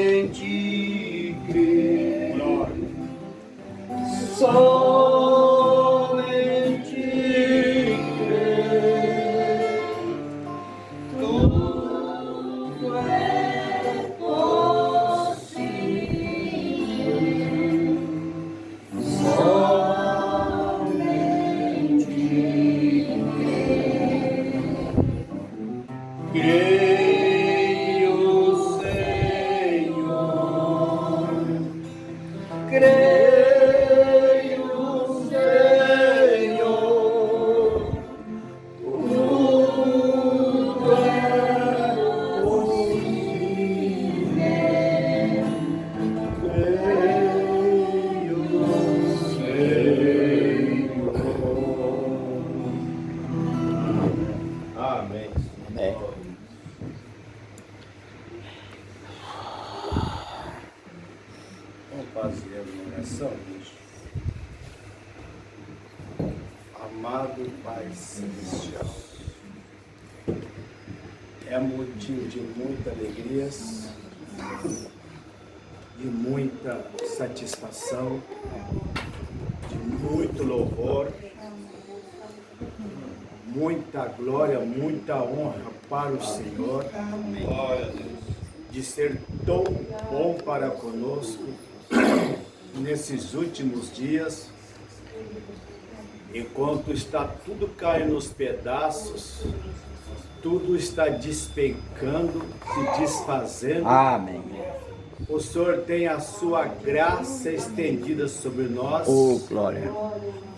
Somente crer, somente crer, tudo é possível, somente crer. Creio, Senhor, tudo é possível. Creio, Senhor. Amém. Amém. Vamos fazer uma oração, bicho. Amado Pai Celestial, é motivo de muita alegria, de muita satisfação, de muito louvor, muita glória, muita honra para o Senhor, de ser tão bom para conosco nesses últimos dias, enquanto está tudo caindo nos pedaços, tudo está despencando, se desfazendo. Amém. O Senhor tem a sua graça estendida sobre nós. Oh, glória.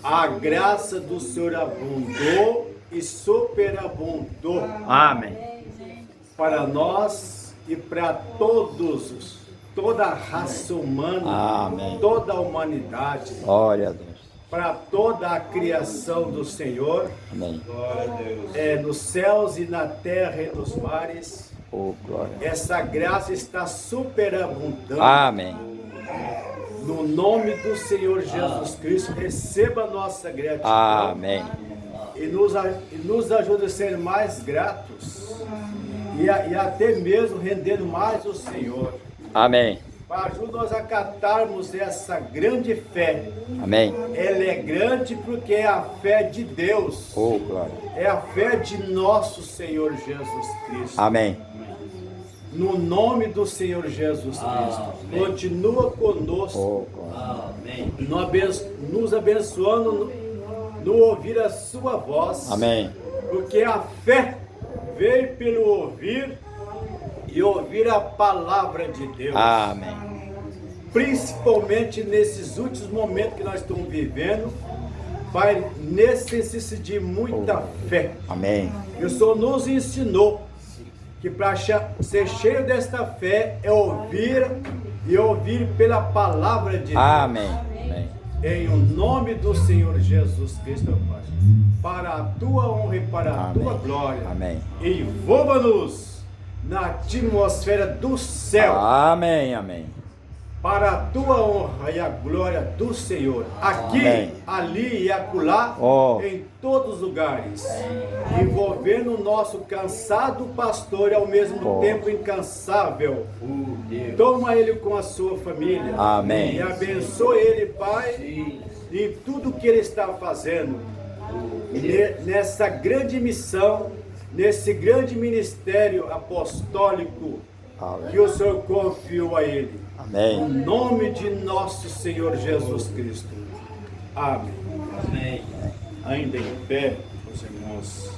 A graça do Senhor abundou e superabundou. Amém. Para nós e para todos, toda a raça humana, Amém. toda a humanidade, Glória a Deus. para toda a criação do Senhor, Amém. nos céus e na terra e nos mares. Oh, glória. Essa graça está superabundando. Amém. No nome do Senhor Jesus Cristo, receba a nossa gratidão. Amém. E nos ajude a ser mais gratos e até mesmo rendendo mais o Senhor. Amém. Ajuda-nos a catarmos essa grande fé. Amém. Ela é grande porque é a fé de Deus. Oh, glória. É a fé de nosso Senhor Jesus Cristo. Amém. No nome do Senhor Jesus Cristo. Continua conosco. Oh, glória. Nos abençoando no ouvir a sua voz. Amém. Porque a fé veio pelo ouvir e ouvir a palavra de Deus. Amém. Principalmente nesses últimos momentos que nós estamos vivendo, Pai, necessita de muita fé. Amém. E o Senhor nos ensinou que para ser cheio desta fé é ouvir e ouvir pela palavra de Deus. Amém. Amém. Em o nome do Senhor Jesus Cristo, Pai, para a tua honra e para a tua glória. Amém. Envolva-nos na atmosfera do céu, Amém. Amém. para a tua honra e a glória do Senhor, aqui, Amém. ali e acolá, em todos os lugares, envolvendo o nosso cansado pastor e ao mesmo tempo incansável. Toma ele com a sua família. Amém. E abençoe ele, Pai, em tudo que ele está fazendo, nessa grande missão, nesse grande ministério apostólico que o Senhor confiou a ele. Amém. Em nome de nosso Senhor Jesus Cristo. Amém. Amém. Ainda em pé, os irmãos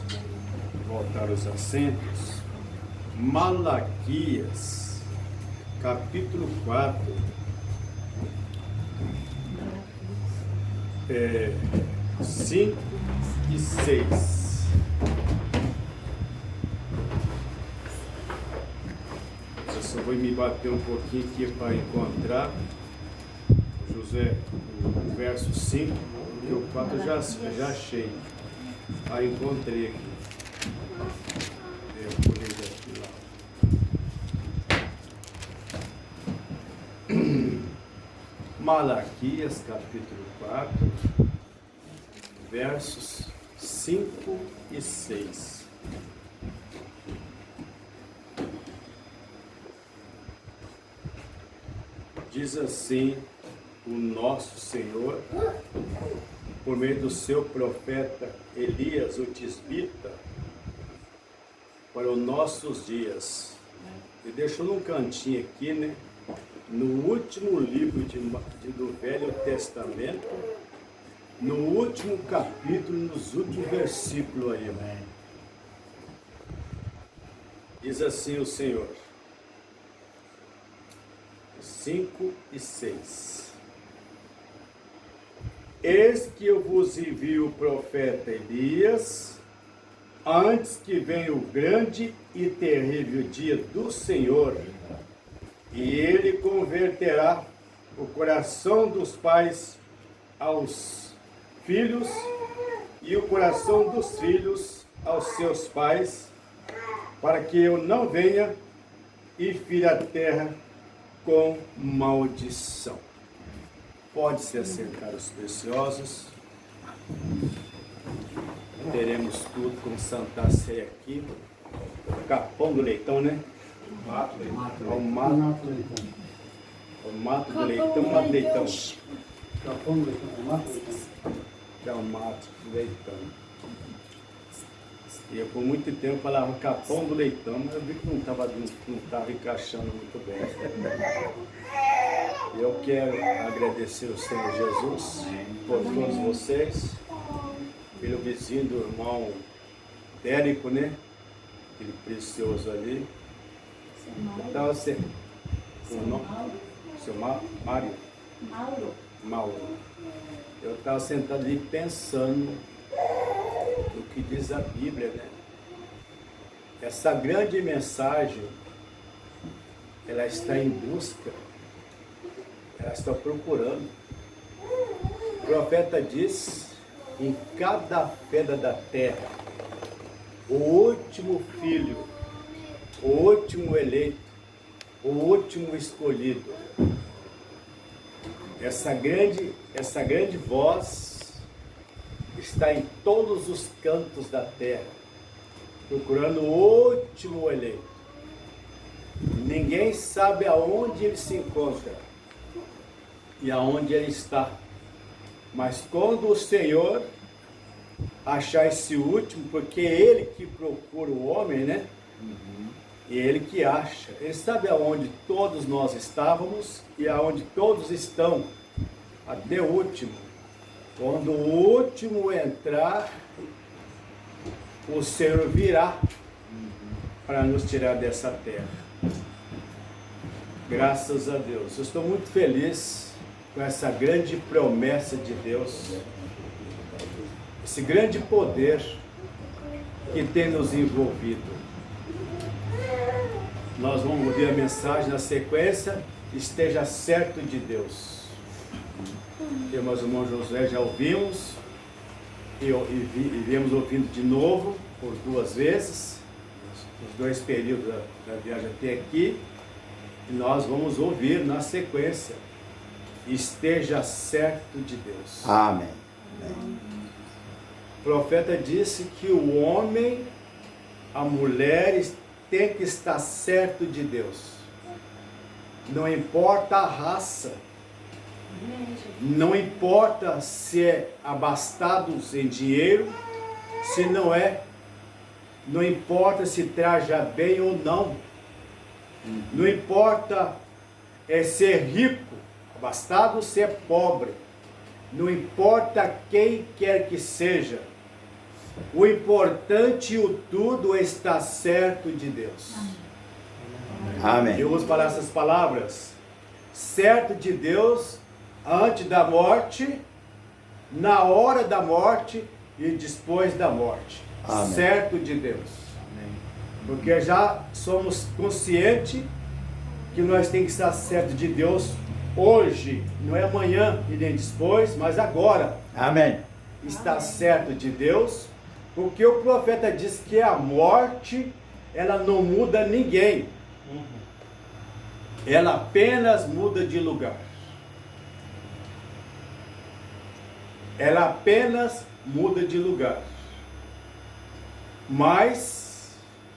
voltar os assentos. Malaquias, capítulo 4. 5 e 6. Eu só vou me bater um pouquinho aqui para encontrar, José, o verso 5, porque o 4 eu já achei. Aí encontrei aqui. Eu pulei daqui lá. Malaquias, capítulo 4, versos 5 e 6. Diz assim o nosso Senhor, por meio do seu profeta Elias, o tisbita, para os nossos dias. E deixou num cantinho aqui, né? No último livro do Velho Testamento, no último capítulo, nos últimos versículos aí, né? Diz assim o Senhor, 5 e 6. Eis que eu vos envio o profeta Elias, antes que venha o grande e terrível dia do Senhor, e ele converterá o coração dos pais aos filhos, e o coração dos filhos aos seus pais, para que eu não venha e fira a terra com maldição. Pode se assentar os preciosos. Teremos tudo com Santa Ceia aqui. Capão do leitão, né? O mato do leitão. Capão do leitão, mato do leitão. Que é o mato do leitão. E eu por muito tempo falava capão do leitão, mas eu vi que não estava encaixando muito bem. Eu quero agradecer ao Senhor Jesus por todos vocês, pelo vizinho do irmão Dérico, né? Aquele precioso ali. Então, você, o nome? Seu Mário? Mauro. Eu estava sentado ali pensando no que diz a Bíblia, né? Essa grande mensagem, ela está em busca, ela está procurando. O profeta diz, em cada pedra da terra, o último filho, o último eleito, o último escolhido. Essa grande voz está em todos os cantos da terra, procurando o último eleito. Ninguém sabe aonde ele se encontra e aonde ele está. Mas quando o Senhor achar esse último, porque é Ele que procura o homem, né? E Ele que acha. Ele sabe aonde todos nós estávamos e aonde todos estão, até o último. Quando o último entrar, o Senhor virá para nos tirar dessa terra. Graças a Deus. Eu estou muito feliz com essa grande promessa de Deus, esse grande poder que tem nos envolvido. Nós vamos ouvir a mensagem na sequência, esteja certo de Deus. Eu, mas o irmão Josué já ouvimos, e viemos ouvindo de novo, por 2 vezes, os 2 períodos da viagem até aqui, e nós vamos ouvir na sequência, esteja certo de Deus. Amém. O profeta disse que o homem, a mulher, tem que estar certo de Deus. Não importa a raça, não importa se é abastados em dinheiro, se não é, não importa se traja bem ou não, não importa ser rico, abastado ou ser pobre, não importa quem quer que seja, o importante e o tudo é estar certo de Deus. Amém. Eu uso para essas palavras, certo de Deus, antes da morte, na hora da morte e depois da morte. Amém. Certo de Deus. Amém. Porque já somos conscientes que nós temos que estar certo de Deus hoje, não é amanhã e nem depois, mas agora. Amém. Está certo de Deus, porque o profeta diz que a morte, ela não muda ninguém. Ela apenas muda de lugar. Ela apenas muda de lugar. Mas,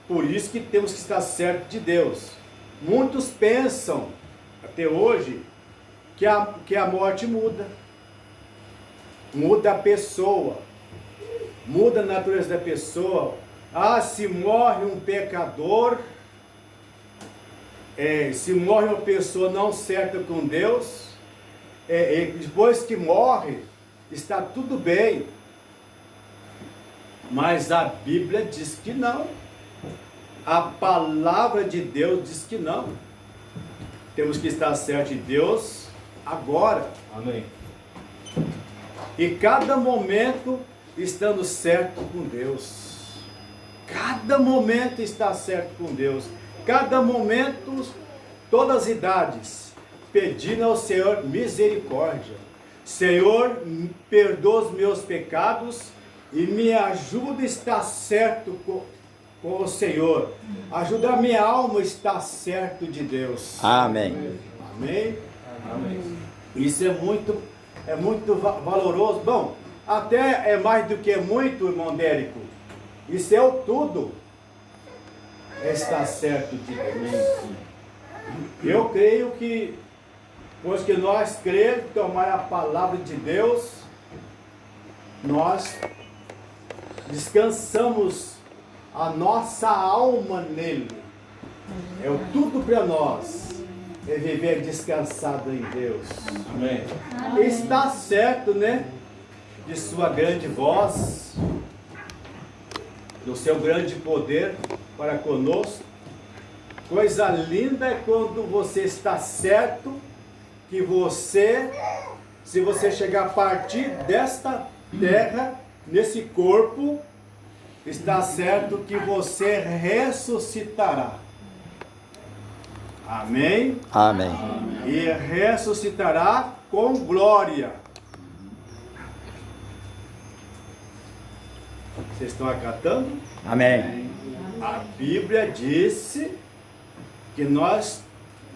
por isso que temos que estar certo de Deus. Muitos pensam, até hoje, que a morte muda. Muda a pessoa. Muda a natureza da pessoa. Ah, se morre um pecador, se morre uma pessoa não certa com Deus, depois que morre, está tudo bem. Mas a Bíblia diz que não. A palavra de Deus diz que não. Temos que estar certo de Deus agora. Amém. E cada momento estando certo com Deus. Cada momento está certo com Deus. Cada momento, todas as idades, pedindo ao Senhor misericórdia. Senhor, perdoa os meus pecados e me ajuda a estar certo com o Senhor. Ajuda a minha alma a estar certo de Deus. Amém. Amém? Amém. Isso é muito valoroso. Bom, até é mais do que muito, irmão Dérico. Isso é o tudo. Está certo de Deus. Eu creio que, pois que nós cremos, tomar a palavra de Deus, nós descansamos a nossa alma nele. É o tudo para nós. É viver descansado em Deus. Amém. Está certo, né? De sua grande voz, do seu grande poder para conosco. Coisa linda é quando você está certo que você, se você chegar a partir desta terra, nesse corpo, está certo que você ressuscitará. Amém? Amém. E ressuscitará com glória. Vocês estão acatando? Amém. A Bíblia disse que nós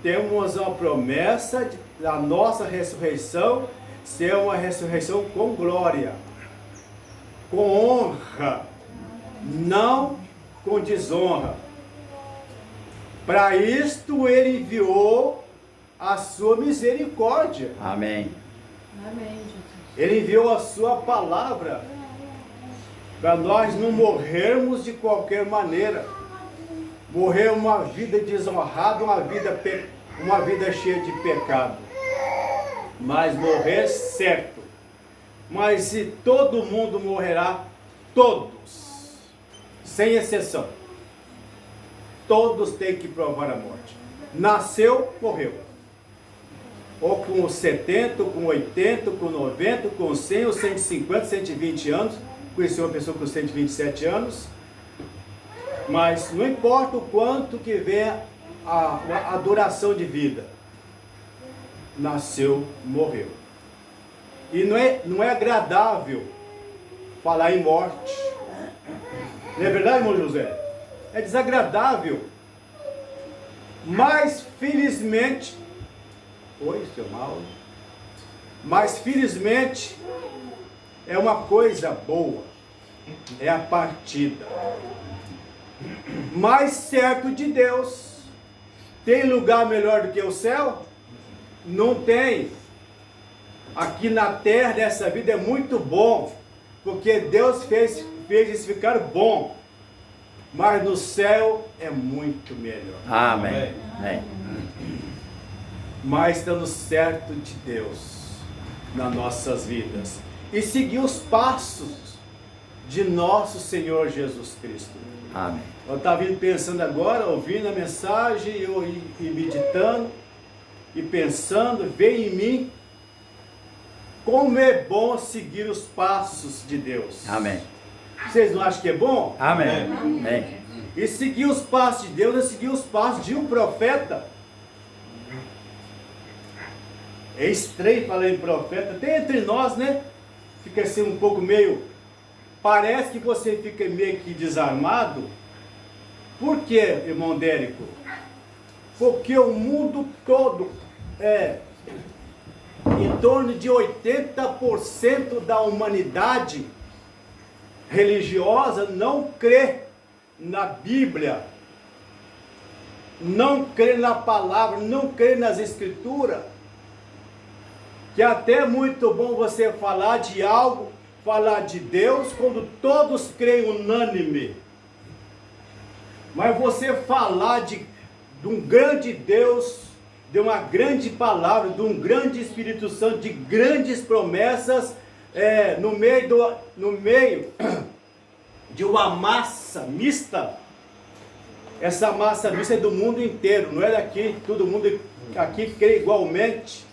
temos a promessa da nossa ressurreição ser uma ressurreição com glória, com honra, não com desonra. Para isto ele enviou a sua misericórdia. Amém. Amém, Jesus. Ele enviou a sua palavra para nós não morrermos de qualquer maneira. Morrer uma vida desonrada, uma vida cheia de pecado. Mas morrer certo. Mas se todo mundo morrerá, todos, sem exceção, todos têm que provar a morte. Nasceu, morreu. Ou com 70, ou com 80, ou com 90, ou com 100, ou 150, 120 anos. Conheci uma pessoa com 127 anos. Mas não importa o quanto que venha a duração de vida. Nasceu, morreu. E não é agradável falar em morte. Não é verdade, irmão José? É desagradável. Mas felizmente, oi, seu Mauro. Mas felizmente é uma coisa boa. É a partida. Mais certo de Deus. Tem lugar melhor do que o céu? Não tem. Aqui na terra dessa vida é muito bom, porque Deus fez isso ficar bom. Mas no céu é muito melhor. Amém. Amém. Mas estando certo de Deus nas nossas vidas e seguir os passos de nosso Senhor Jesus Cristo. Amém. Eu estava pensando agora, ouvindo a mensagem e meditando e pensando, veio em mim como é bom seguir os passos de Deus. Amém. Vocês não acham que é bom? Amém. Amém. E seguir os passos de Deus é seguir os passos de um profeta. É estranho falar em profeta, até entre nós, né? Fica assim um pouco meio... Parece que você fica meio que desarmado. Por quê, irmão Dérico? Porque o mundo todo, em torno de 80% da humanidade religiosa não crê na Bíblia, não crê na palavra, não crê nas Escrituras. que até é muito bom você falar de algo, falar de Deus, quando todos creem unânime. Mas você falar de um grande Deus, de uma grande palavra, de um grande Espírito Santo, de grandes promessas, no meio de uma massa mista. Essa massa mista é do mundo inteiro, não é daqui, todo mundo aqui crê igualmente.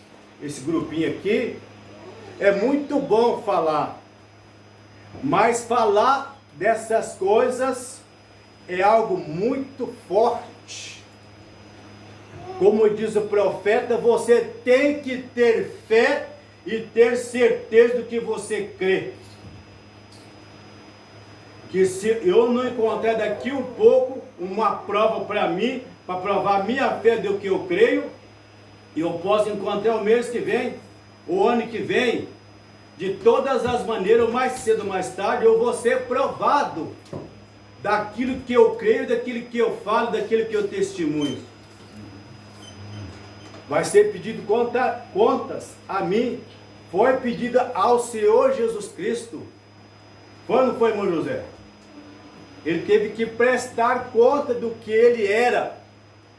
Esse grupinho aqui, é muito bom falar, mas falar dessas coisas é algo muito forte. Como diz o profeta, você tem que ter fé e ter certeza do que você crê. Que se eu não encontrar daqui um pouco uma prova para mim, para provar a minha fé do que eu creio, eu posso encontrar o mês que vem, o ano que vem, de todas as maneiras, mais cedo ou mais tarde, eu vou ser provado daquilo que eu creio, daquilo que eu falo, daquilo que eu testemunho. Vai ser pedido contas a mim, foi pedida ao Senhor Jesus Cristo. Quando foi, irmão José? Ele teve que prestar conta do que ele era.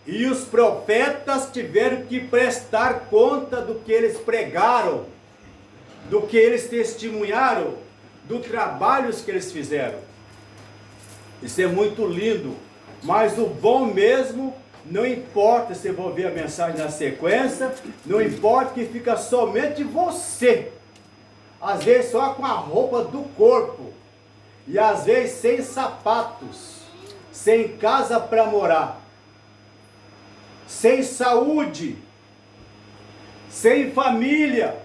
E os profetas tiveram que prestar conta do que eles pregaram, do que eles testemunharam, dos trabalhos que eles fizeram. Isso é muito lindo, mas o bom mesmo, não importa se eu vou ver a mensagem na sequência, não importa que fica somente você, às vezes só com a roupa do corpo, e às vezes sem sapatos, sem casa para morar, sem saúde, sem família.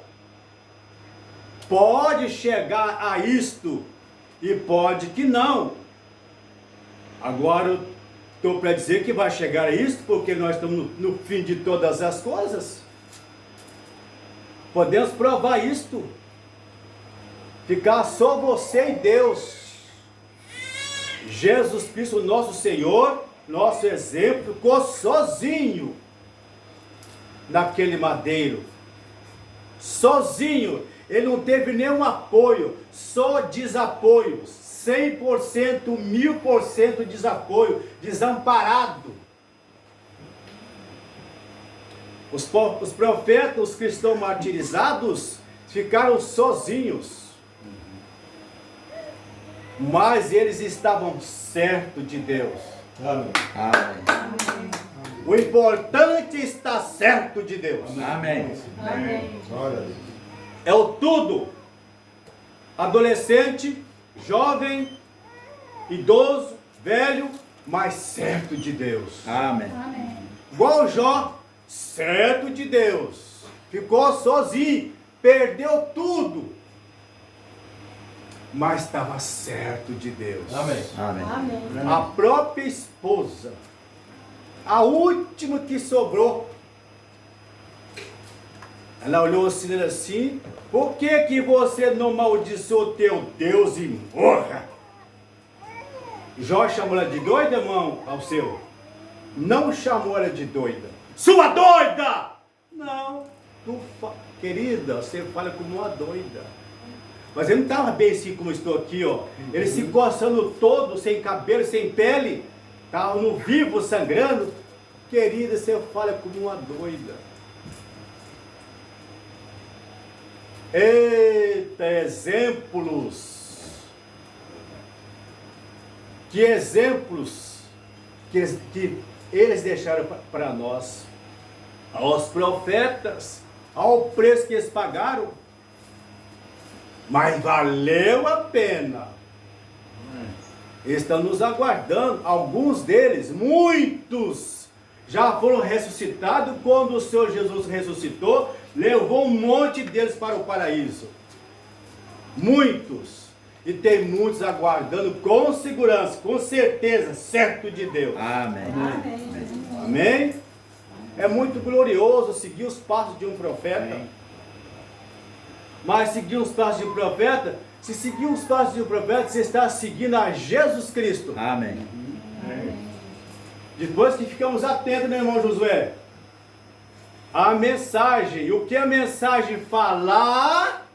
Pode chegar a isto e pode que não. Agora eu estou para dizer que vai chegar a isto porque nós estamos no fim de todas as coisas. Podemos provar isto. Ficar só você e Deus. Jesus Cristo, nosso Senhor, nosso exemplo, ficou sozinho naquele madeiro. Sozinho. Ele não teve nenhum apoio, só desapoios. 100%, 1000% desapoio, desamparado. Os profetas, os cristãos martirizados, ficaram sozinhos. Mas eles estavam certos de Deus. Amém. Amém. O importante é estar certo de Deus. Amém. Amém. É o tudo. Adolescente, jovem, idoso, velho, mas certo de Deus. Amém. Amém. Igual Jó, certo de Deus. Ficou sozinho, perdeu tudo. Mas estava certo de Deus. Amém. Amém. Amém. A própria esposa, a última que sobrou, ela olhou assim, por que você não amaldiçoou teu Deus e morra? Jó chamou ela de doida, irmão, ao seu? Não chamou ela de doida. Sua doida! Não, querida, você fala como uma doida. Mas ele não estava bem assim como estou aqui, ó. Ele se coçando todo, sem cabelo, sem pele. Estava no vivo, sangrando. Querida, você fala como uma doida. Eita, exemplos. Que exemplos que eles deixaram para nós. Aos profetas, ao preço que eles pagaram. Mas valeu a pena. Estão nos aguardando. Alguns deles, muitos, já foram ressuscitados. Quando o Senhor Jesus ressuscitou, levou um monte deles para o paraíso. Muitos. E tem muitos aguardando com segurança, com certeza, certo de Deus. Amém. Amém. Amém? É muito glorioso seguir os passos de um profeta. Amém. Mas seguir os passos de um profeta, se seguir os passos de um profeta, você está seguindo a Jesus Cristo. Amém. Depois que ficamos atentos, meu irmão Josué, a mensagem. O que a mensagem falar,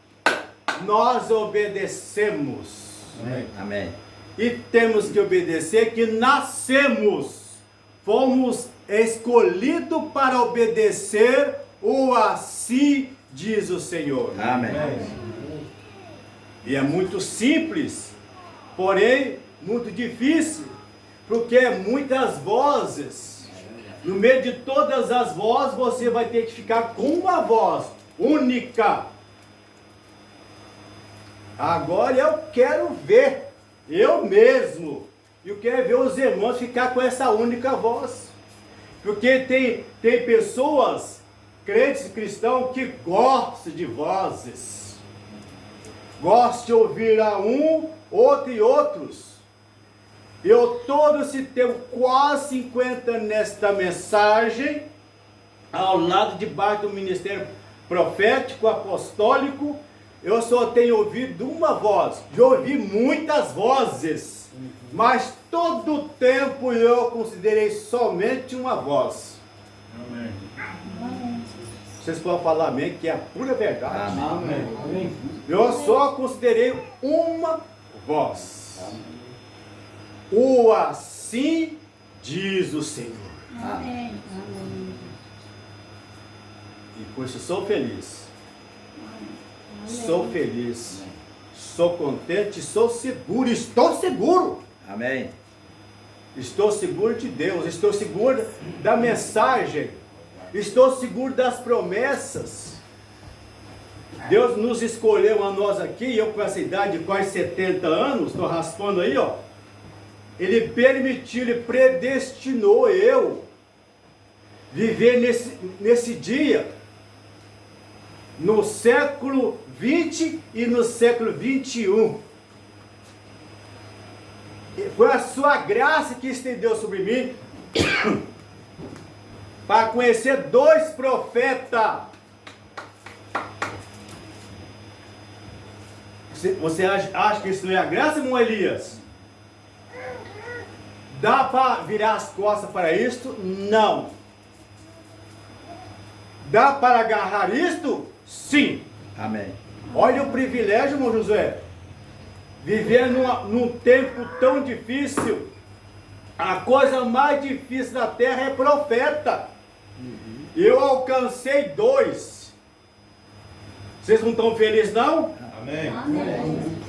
nós obedecemos. Amém. Amém. E temos que obedecer que nascemos, fomos escolhidos para obedecer o assim diz o Senhor. Amém. E é muito simples, porém muito difícil, porque muitas vozes, no meio de todas as vozes, você vai ter que ficar com uma voz única. Agora eu quero ver, eu mesmo, eu quero ver os irmãos ficar com essa única voz, porque tem pessoas, crentes cristãos, que gostam de vozes, gostam de ouvir a um, outro e outros. Eu todo esse tempo, quase 50 nesta mensagem, ao lado debaixo do ministério profético, apostólico, eu só tenho ouvido uma voz. Já ouvi muitas vozes, mas todo o tempo eu considerei somente uma voz. Amém. Vocês podem falar amém, que é a pura verdade. Amém. Eu só considerei uma voz. O assim diz o Senhor. Amém. E por isso sou feliz. Sou feliz. Sou contente, sou seguro. Estou seguro. Amém. Estou seguro de Deus. Estou seguro da mensagem. Estou seguro das promessas. Deus nos escolheu a nós aqui, eu com essa idade de quase 70 anos, estou raspando aí, ó. Ele permitiu, Ele predestinou eu viver nesse dia, no século 20 e no século 21. Foi a sua graça que estendeu sobre mim para conhecer 2 profetas. Você acha que isso não é a graça, irmão Elias? Dá para virar as costas para isto? Não. Dá para agarrar isto? Sim. Amém. Olha o privilégio, irmão José. Viver num tempo tão difícil. A coisa mais difícil da terra é profeta. Eu alcancei 2. Vocês não estão felizes, não? Amém.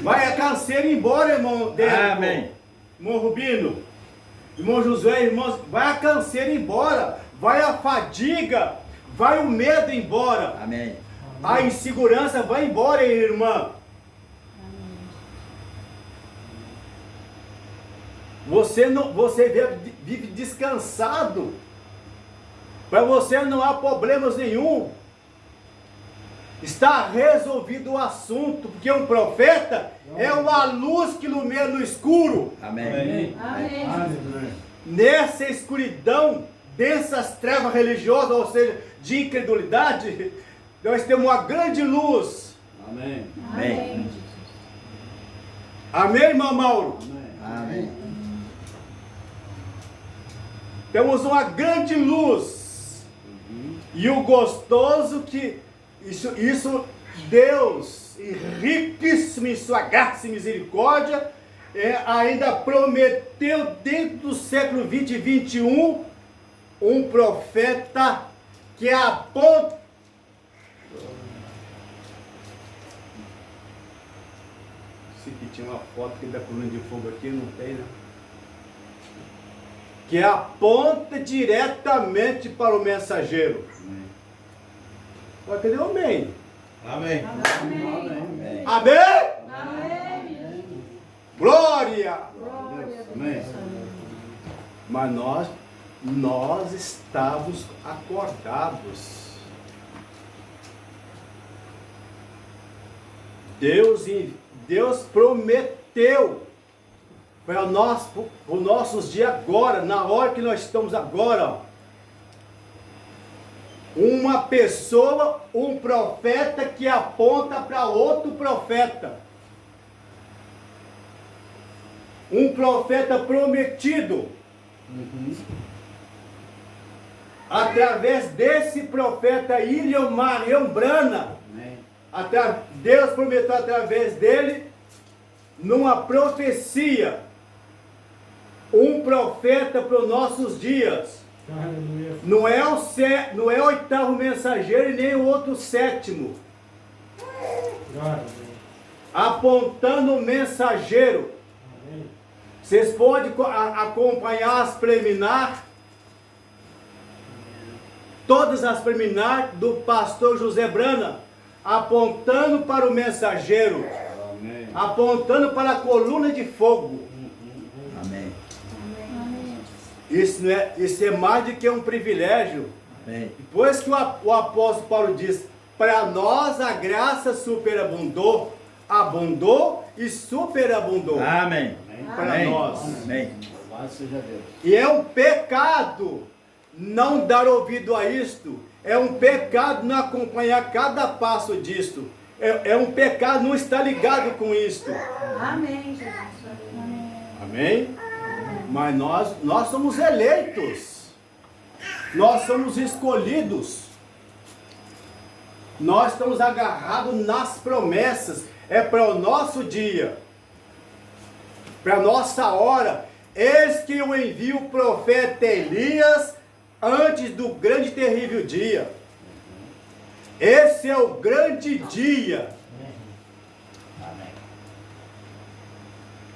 Vai a canseira embora, irmão Débora. Amém. Irmão Rubino, irmão Josué, irmãos, vai a canseira embora, vai a fadiga, vai o medo embora, Amém. a insegurança vai embora, irmã. Você vive descansado, para você não há problemas nenhum. Está resolvido o assunto, porque um profeta é uma luz que ilumina no escuro. Amém. Amém. Nessa escuridão, dessas trevas religiosas, ou seja, de incredulidade, nós temos uma grande luz. Amém. Amém. Amém, irmão Mauro? Amém. Temos uma grande luz. E o gostoso que isso Deus, riquíssimo em sua graça e misericórdia, ainda prometeu dentro do século 20 e 21 um profeta que aponta. Se que tinha uma foto aqui da coluna de fogo aqui, não tem, né? Que aponta diretamente para o mensageiro. Mas cadê o amém? Amém. Amém. Amém? Amém. Glória! Amém. Mas nós estávamos acordados. Deus prometeu para os nossos dias agora, na hora que nós estamos agora, ó. Uma pessoa, um profeta que aponta para outro profeta. Um profeta prometido. através desse profeta William Marion Branham, Deus prometeu através dele, numa profecia, um profeta para os nossos dias. Aleluia. Não é o oitavo mensageiro e nem o outro sétimo. Glória a Deus. Apontando o mensageiro. Amém. Vocês podem acompanhar as preliminar, todas as preliminar do pastor José Branham, apontando para o mensageiro, Amém. apontando para a coluna de fogo. Amém. Isso é mais do que um privilégio. Amém. Depois que o apóstolo Paulo diz, para nós a graça superabundou, abundou e superabundou. Amém. Para Amém. nós. Amém. Louvado seja Deus. E é um pecado não dar ouvido a isto. É um pecado não acompanhar cada passo disto. É um pecado não estar ligado com isto. Amém, Jesus. Amém. Amém? Mas nós somos eleitos. Nós somos escolhidos. Nós estamos agarrados nas promessas. É para o nosso dia. Para a nossa hora. Eis que eu envio o profeta Elias antes do grande e terrível dia. Esse é o grande dia.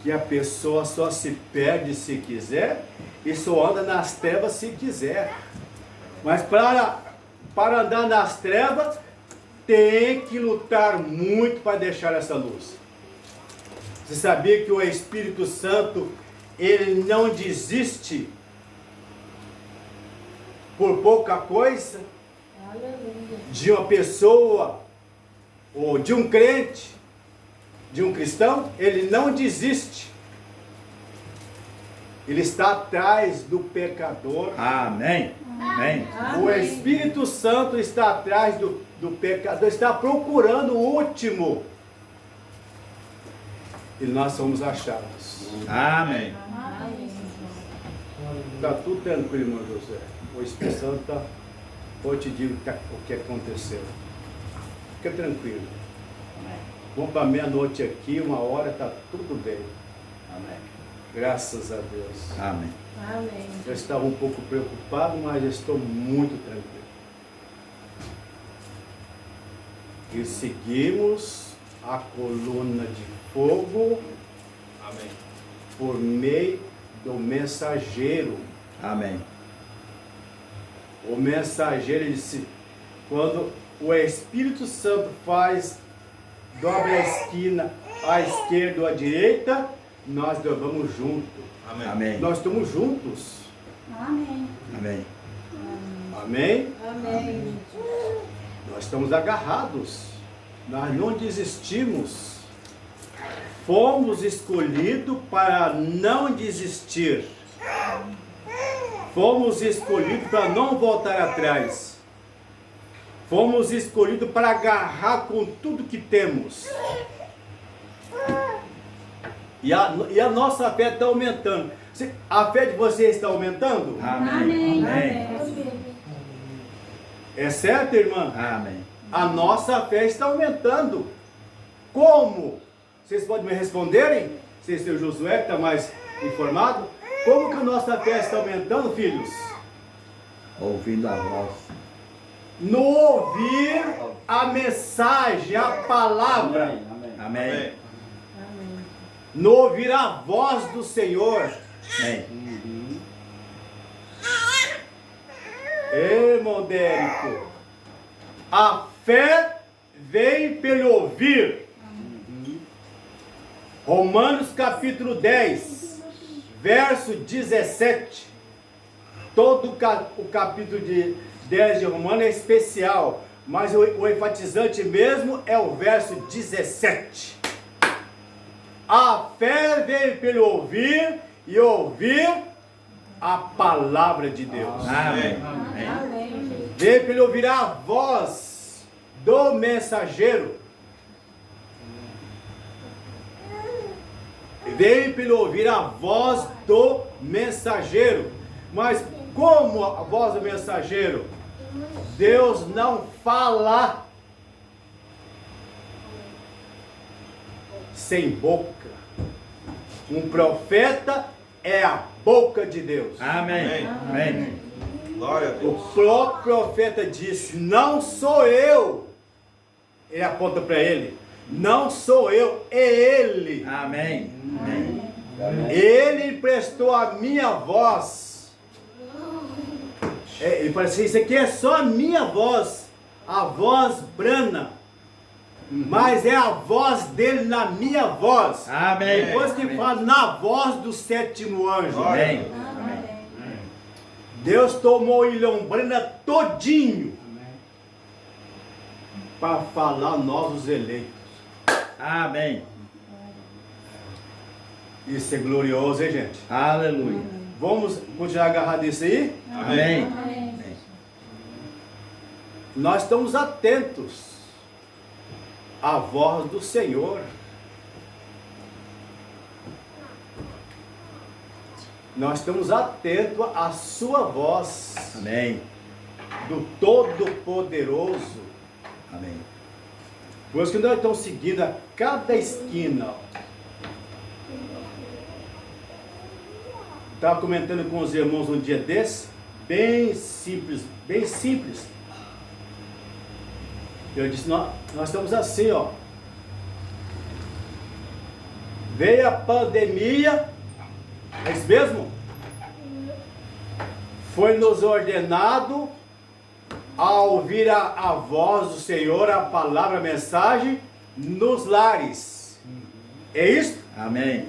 Que a pessoa só se perde se quiser e só anda nas trevas se quiser. Mas para andar nas trevas, tem que lutar muito para deixar essa luz. Você sabia que o Espírito Santo, ele não desiste por pouca coisa de uma pessoa ou de um crente, de um cristão? Ele não desiste. Ele está atrás do pecador. Amém. Amém. O Espírito Santo está atrás do pecador, está procurando o último. E nós somos achados. Amém. Está tudo tranquilo, irmão José. O Espírito Santo está. Eu te digo o que aconteceu. Fica tranquilo. Vamos para meia-noite aqui, 1 hora, está tudo bem. Amém. Graças a Deus. Amém. Amém. Eu estava um pouco preocupado, mas estou muito tranquilo. E seguimos a coluna de fogo. Amém. Por meio do mensageiro. Amém. O mensageiro, ele disse, quando o Espírito Santo dobra a esquina à esquerda ou à direita, nós dobramos junto. Amém. Amém. Nós estamos juntos. Amém. Amém. Amém? Amém. Nós estamos agarrados. Nós não desistimos. Fomos escolhidos para não desistir. Fomos escolhidos para não voltar atrás. Fomos escolhidos para agarrar com tudo que temos. E a nossa fé está aumentando. A fé de vocês está aumentando? Amém. Amém. Amém. É certo, irmã? Amém. A nossa fé está aumentando. Como? Vocês podem me responderem? Se o Josué está mais informado. Como que a nossa fé está aumentando, filhos? Ouvindo a voz. No ouvir a mensagem, a palavra. Amém. Amém. No ouvir a voz do Senhor. Amém. Irmão Dérico, a fé vem pelo ouvir. Romanos capítulo 10, verso 17. Todo o capítulo de 10 de Romanos é especial, mas o enfatizante mesmo é o verso 17. A fé vem pelo ouvir e ouvir a palavra de Deus. Amém. Amém. Vem pelo ouvir a voz do mensageiro. Vem pelo ouvir a voz do mensageiro. Mas como a voz do mensageiro. Deus não fala sem boca. Um profeta é a boca de Deus. Amém. Amém. Glória a O Deus. próprio profeta disse: não sou eu. Ele aponta para ele: não sou eu, é ele. Amém. Amém. Ele emprestou a minha voz. Ele fala assim: isso aqui é só a minha voz, a voz brana, mas é a voz dele na minha voz. Amém. Depois que fala na voz do sétimo anjo. Amém. Deus tomou o Ilhão Brana todinho para falar nós os eleitos. Amém. Isso é glorioso, hein, gente? Aleluia. Vamos continuar agarrado nisso aí? Amém. Amém. Nós estamos atentos à voz do Senhor. Nós estamos atentos à sua voz, Amém. do Todo-Poderoso. Amém. Por isso que nós estamos seguindo a cada esquina. Estava comentando com os irmãos um dia desse, bem simples, bem simples. Eu disse: nós estamos assim, ó. Veio a pandemia, é isso mesmo? Foi nos ordenado a ouvir a voz do Senhor, a palavra, a mensagem, nos lares. É isso? Amém.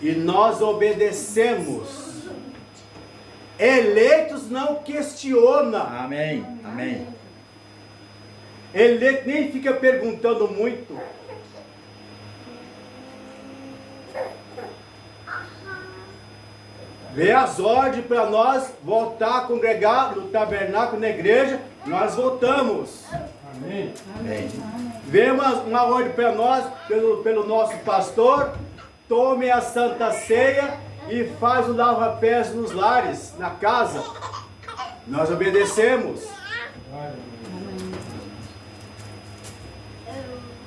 E nós obedecemos. Eleitos não questiona. Amém. Amém. Eleito nem fica perguntando muito. Vê as ordens para nós voltar a congregar no tabernáculo, na igreja, nós voltamos. Amém. Amém. Vê uma ordem para nós, pelo nosso pastor: tome a Santa Ceia e faz o lava-pés nos lares, na casa. Nós obedecemos. Glória a Deus.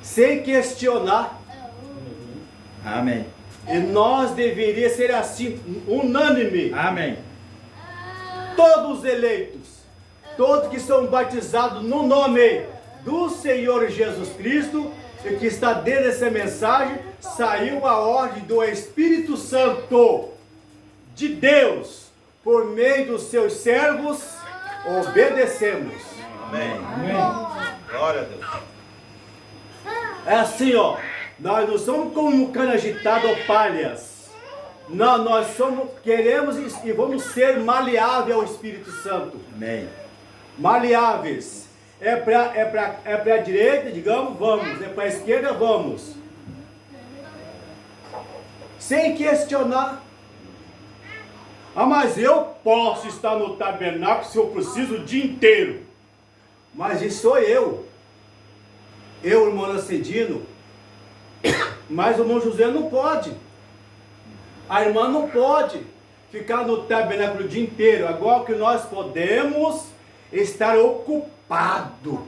Sem questionar. Amém. E nós deveríamos ser assim, unânime. Amém. Todos os eleitos, todos que são batizados no nome do Senhor Jesus Cristo, e que está dentro dessa mensagem, saiu a ordem do Espírito Santo de Deus, por meio dos seus servos, obedecemos. Amém. Amém. Glória a Deus. É assim, ó. Nós não somos como um cano agitado ou palhas. Não, nós queremos e vamos ser maleáveis ao Espírito Santo. Amém. Maleáveis. É para a direita, digamos, vamos. É para a esquerda, vamos. Sem questionar. Ah, mas eu posso estar no tabernáculo se eu preciso o dia inteiro. Mas isso sou eu. Eu, irmão Lancedino. Mas o irmão José não pode. A irmã não pode ficar no tabernáculo o dia inteiro. Agora que nós podemos estar ocupado.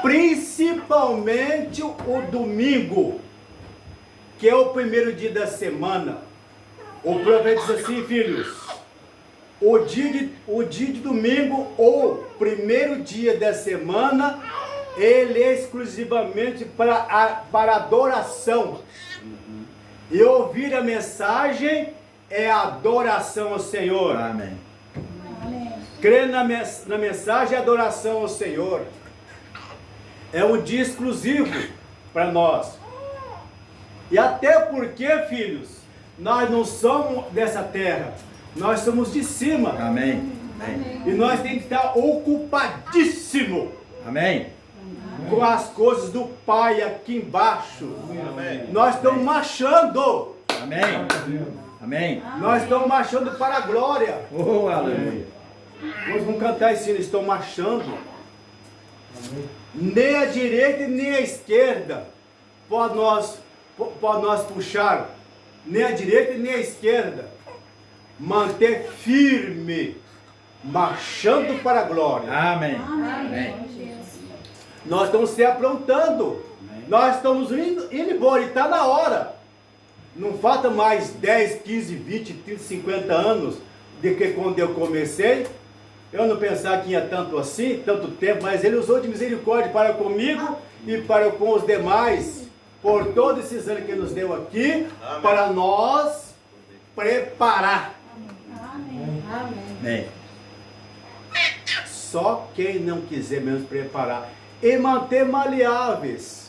Principalmente o domingo, que é o primeiro dia da semana. O profeta diz assim: filhos, o dia de domingo, ou primeiro dia da semana, ele é exclusivamente para adoração. E ouvir a mensagem é adoração ao Senhor. Amém. Crer na mensagem é adoração ao Senhor. É um dia exclusivo para nós. E até porque, filhos, nós não somos dessa terra. Nós somos de cima. Amém. Amém. E nós temos que estar ocupadíssimo Amém. com as coisas do Pai aqui embaixo. Amém. Nós estamos marchando. Amém. Amém. Nós estamos marchando para a glória. Oh, aleluia. Vamos cantar esse hino: estão marchando. Nem a direita nem a esquerda pode nós puxar. Nem a direita nem a esquerda. manter firme, marchando para a glória. Amém. Amém. Nós estamos se aprontando. Nós estamos indo embora e está na hora. Não falta mais 10, 15, 20, 30, 50 anos de que quando eu comecei. Eu não pensava que ia tanto assim, tanto tempo, mas Ele usou de misericórdia para comigo e para com os demais, por todos esses anos que Ele nos deu aqui, para nós preparar. Amém. Amém. Amém. Só quem não quiser mesmo preparar e manter maleáveis.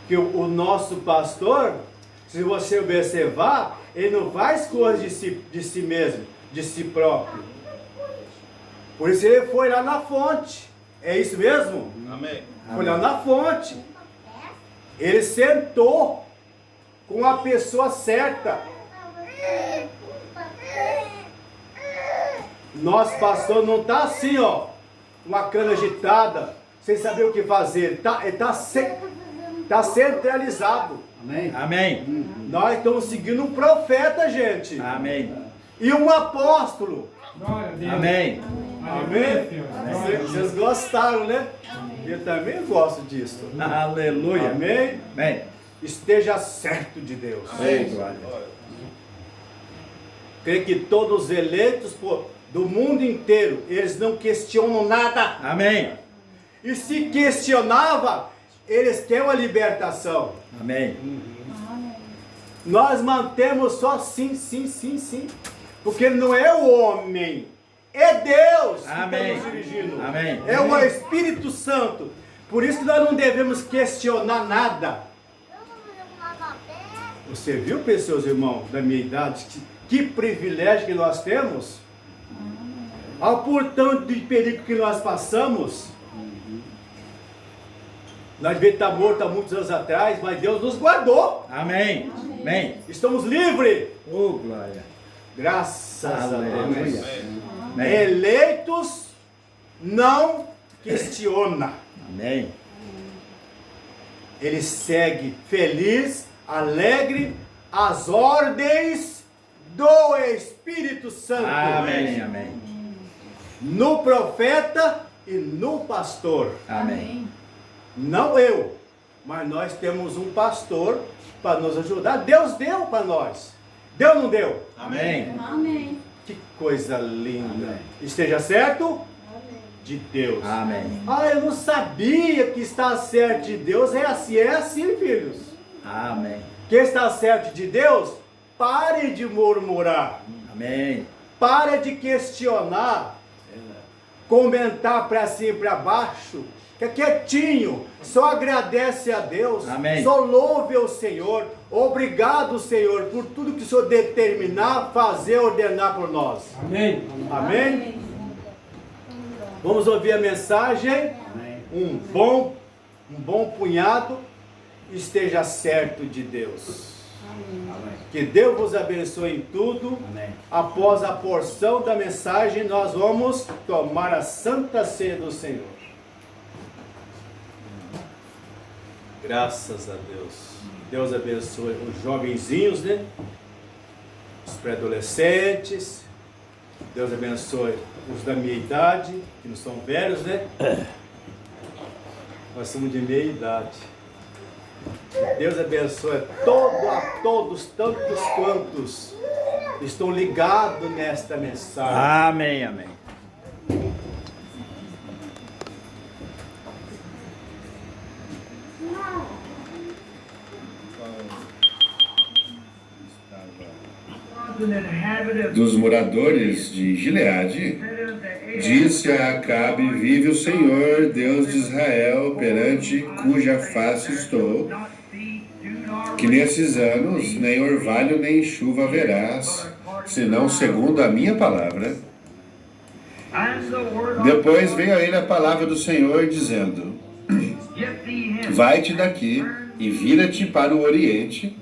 Que o nosso pastor, se você observar, ele não faz coisas de si mesmo, de si próprio. Por isso ele foi lá na fonte. É isso mesmo? Amém. Foi lá na fonte. Ele sentou com a pessoa certa. Nosso pastor não está assim, ó, uma cana agitada, sem saber o que fazer. Ele está centralizado. Amém. Amém. Nós estamos seguindo um profeta, gente. Amém. E um apóstolo. Glória a Deus. Amém. Aleluia, Senhor. Glória a Deus. Vocês gostaram, né? Eu também gosto disso. Aleluia. Amém? Amém. Esteja certo de Deus. Amém. Glória. Creio que todos os eleitos do mundo inteiro, eles não questionam nada. Amém. E se questionava, eles querem uma libertação. Amém. Nós mantemos só sim, sim, sim, sim. Porque não é o homem, é Deus que Amém. está nos dirigindo. Amém. É o Espírito Santo. Por isso que nós não devemos questionar nada. Você viu, pessoas, irmãos, da minha idade, que privilégio que nós temos? Ao portanto de perigo que nós passamos. Nós devemos estar mortos há muitos anos atrás, mas Deus nos guardou. Amém. Amém. Estamos livres. Oh, glória. Graças a Deus. Aleluia. Amém. Eleitos não questiona. Amém. Ele segue feliz, alegre, as ordens do Espírito Santo. Amém. Amém. No profeta e no pastor. Amém. Não eu, mas nós temos um pastor para nos ajudar. Deus deu para nós. Deu ou não deu? Amém. Amém. Que coisa linda. Esteja certo? De Deus. Amém. Ah, eu não sabia que está certo de Deus. É assim, filhos. Amém. Que está certo de Deus, pare de murmurar. Amém. Pare de questionar. Comentar para cima e para baixo. Fica quietinho. Só agradece a Deus. Amém. Só louve ao Senhor. Obrigado, Senhor, por tudo que o Senhor determinar, fazer, ordenar por nós. Amém. Amém? Vamos ouvir a mensagem. Um bom punhado. Esteja certo de Deus. Que Deus vos abençoe em tudo. Após a porção da mensagem, nós vamos tomar a Santa Ceia do Senhor. Graças a Deus. Deus abençoe os jovenzinhos, né? Os pré-adolescentes. Deus abençoe os da minha idade, que não são velhos, né? Nós somos de meia idade. Deus abençoe a todos, tantos quantos estão ligados nesta mensagem. Amém. Amém. Dos moradores de Gileade, disse a Acabe: vive o Senhor, Deus de Israel, perante cuja face estou, que nesses anos nem orvalho nem chuva haverás, senão segundo a minha palavra. Depois veio a ele a palavra do Senhor, dizendo: vai-te daqui e vira-te para o oriente,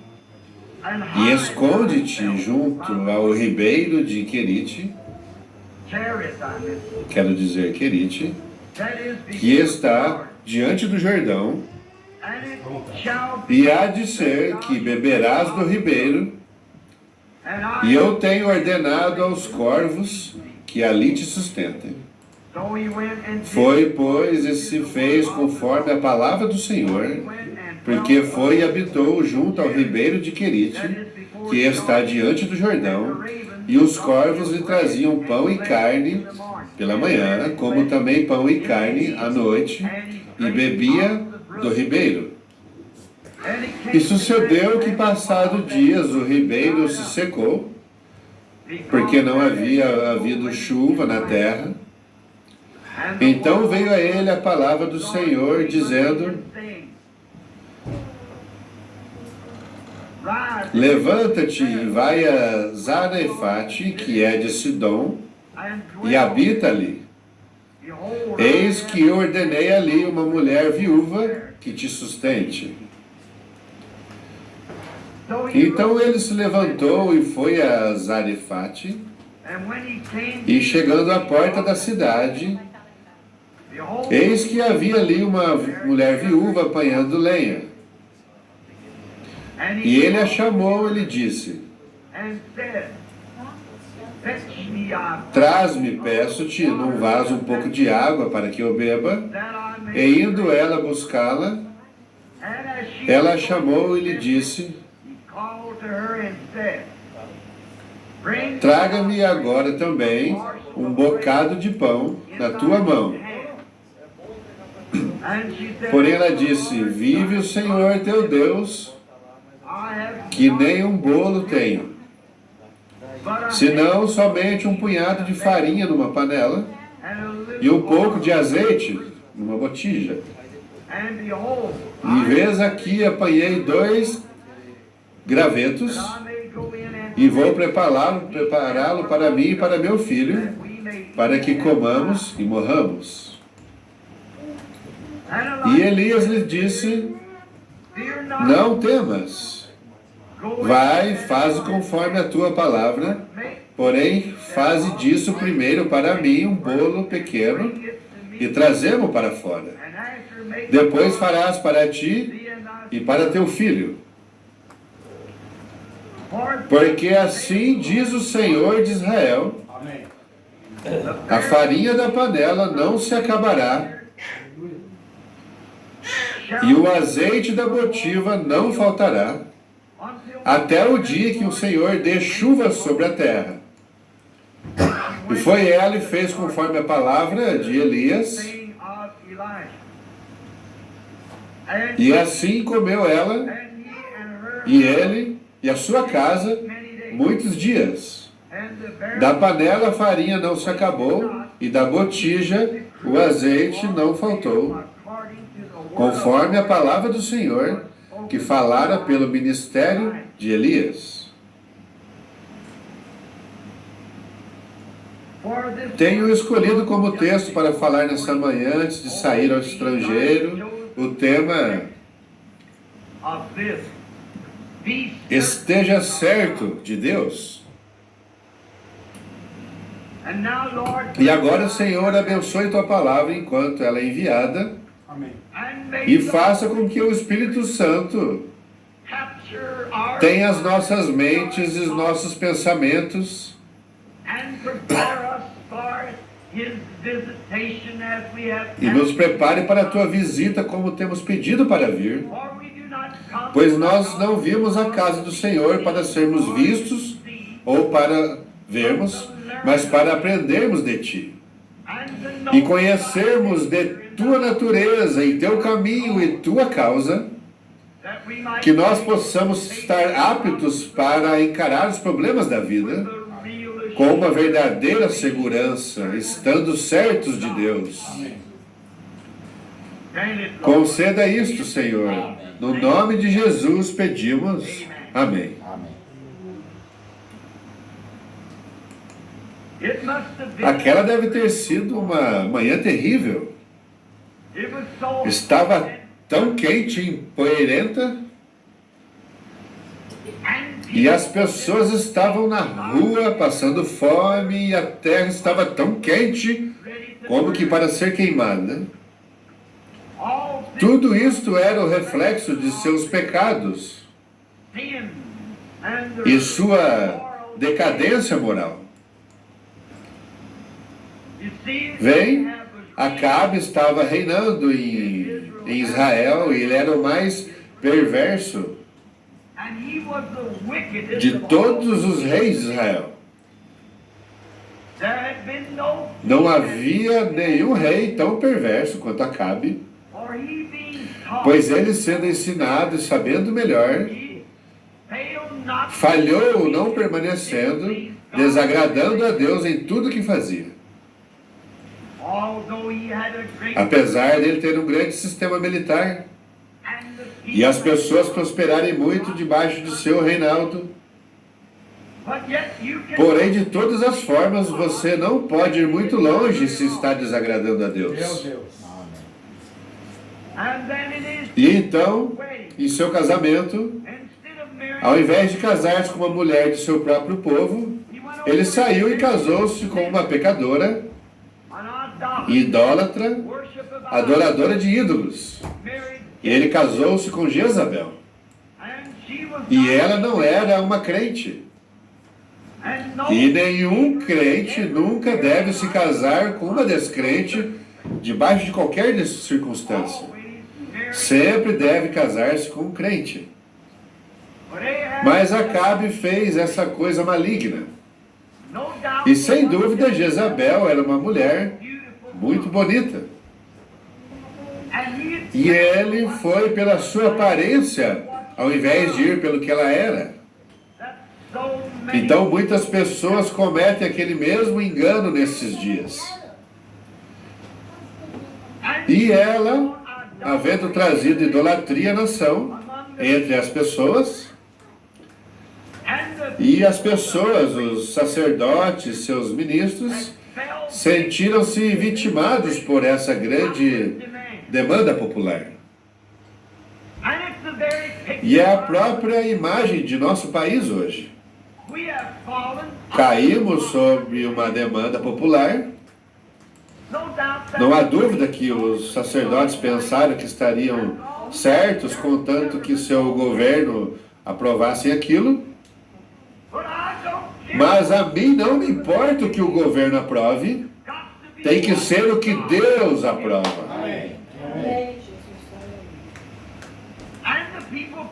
e esconde-te junto ao ribeiro de Querite, quero dizer Querite, que está diante do Jordão, e há de ser que beberás do ribeiro, E eu tenho ordenado aos corvos que ali te sustentem. Foi, pois, e se fez conforme a palavra do Senhor, porque foi e habitou junto ao ribeiro de Querite, que está diante do Jordão, e os corvos lhe traziam pão e carne pela manhã, como também pão e carne à noite, e bebia do ribeiro. E sucedeu que, passado dias, o ribeiro se secou, porque não havia havido chuva na terra. Então veio a ele a palavra do Senhor, dizendo: levanta-te e vai a Zarefate, que é de Sidom, e habita ali. Eis que eu ordenei ali uma mulher viúva que te sustente. Então ele se levantou e foi a Zarefate, e chegando à porta da cidade, eis que havia ali uma mulher viúva apanhando lenha. E ele a chamou e lhe disse: traz-me, peço-te, num vaso um pouco de água para que eu beba. E indo ela buscá-la, ela a chamou e lhe disse: traga-me agora também um bocado de pão na tua mão. Porém ela disse: vive o Senhor teu Deus, que nem um bolo tenho, senão somente um punhado de farinha numa panela e um pouco de azeite numa botija. E vês aqui apanhei 2 gravetos e vou prepará-lo para mim e para meu filho, para que comamos e morramos. E Elias lhe disse: não temas, vai, faze conforme a tua palavra, porém faze disso primeiro para mim um bolo pequeno e trazemo para fora. Depois farás para ti e para teu filho. Porque assim diz o Senhor de Israel: a farinha da panela não se acabará, e o azeite da botiva não faltará, até o dia que o Senhor dê chuva sobre a terra. E foi ela e fez conforme a palavra de Elias, e assim comeu ela, e ele, e a sua casa, muitos dias. Da panela a farinha não se acabou, e da botija o azeite não faltou, conforme a palavra do Senhor, que falara pelo ministério de Elias. Tenho escolhido como texto para falar nessa manhã, antes de sair ao estrangeiro, o tema: esteja certo de Deus. E agora, Senhor, abençoe tua palavra enquanto ela é enviada. Amém. E faça com que o Espírito Santo tenha as nossas mentes e os nossos pensamentos e nos prepare para a tua visita como temos pedido para vir, pois nós não vimos a casa do Senhor para sermos vistos ou para vermos, mas para aprendermos de ti e conhecermos de tua natureza e teu caminho e tua causa, que nós possamos estar aptos para encarar os problemas da vida com uma verdadeira segurança, estando certos de Deus. Conceda isto, Senhor. No nome de Jesus pedimos. Amém. Aquela deve ter sido uma manhã terrível. Estava tão quente e empoeirenta, e as pessoas estavam na rua passando fome, e a terra estava tão quente como que para ser queimada. Tudo isto era o reflexo de seus pecados e sua decadência moral. Vem, Acabe estava reinando em Israel e ele era o mais perverso de todos os reis de Israel. Não havia nenhum rei tão perverso quanto Acabe, pois ele, sendo ensinado e sabendo melhor, falhou não permanecendo, desagradando a Deus em tudo que fazia. Apesar dele ter um grande sistema militar e as pessoas prosperarem muito debaixo do seu reinado, porém, de todas as formas, você não pode ir muito longe se está desagradando a Meu Deus. Deus. E então, em seu casamento, ao invés de casar-se com uma mulher de seu próprio povo, ele saiu e casou-se com uma pecadora, idólatra, adoradora de ídolos. E ele casou-se com Jezabel. E ela não era uma crente. E nenhum crente nunca deve se casar com uma descrente debaixo de qualquer circunstância. Sempre deve casar-se com um crente. Mas Acabe fez essa coisa maligna. E sem dúvida Jezabel era uma mulher muito bonita. E ele foi pela sua aparência, ao invés de ir pelo que ela era. Então muitas pessoas cometem aquele mesmo engano nesses dias. E ela, havendo trazido idolatria à nação, entre as pessoas, e as pessoas, os sacerdotes, seus ministros, sentiram-se vitimados por essa grande demanda popular. E é a própria imagem de nosso país hoje. Caímos sob uma demanda popular. Não há dúvida que os sacerdotes pensaram que estariam certos, contanto que seu governo aprovasse aquilo. Mas a mim não me importa o que o governo aprove, tem que ser o que Deus aprova.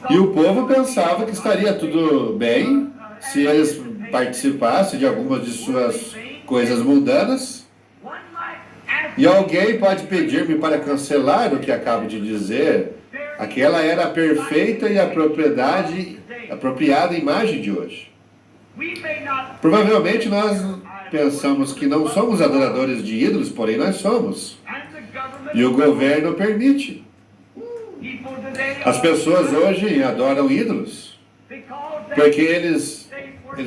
E o povo pensava que estaria tudo bem se eles participassem de algumas de suas coisas mundanas. E alguém pode pedir-me para cancelar o que acabo de dizer. Aquela era a perfeita e a apropriada imagem de hoje. Provavelmente nós pensamos que não somos adoradores de ídolos, porém nós somos. E o governo permite. As pessoas hoje adoram ídolos, porque eles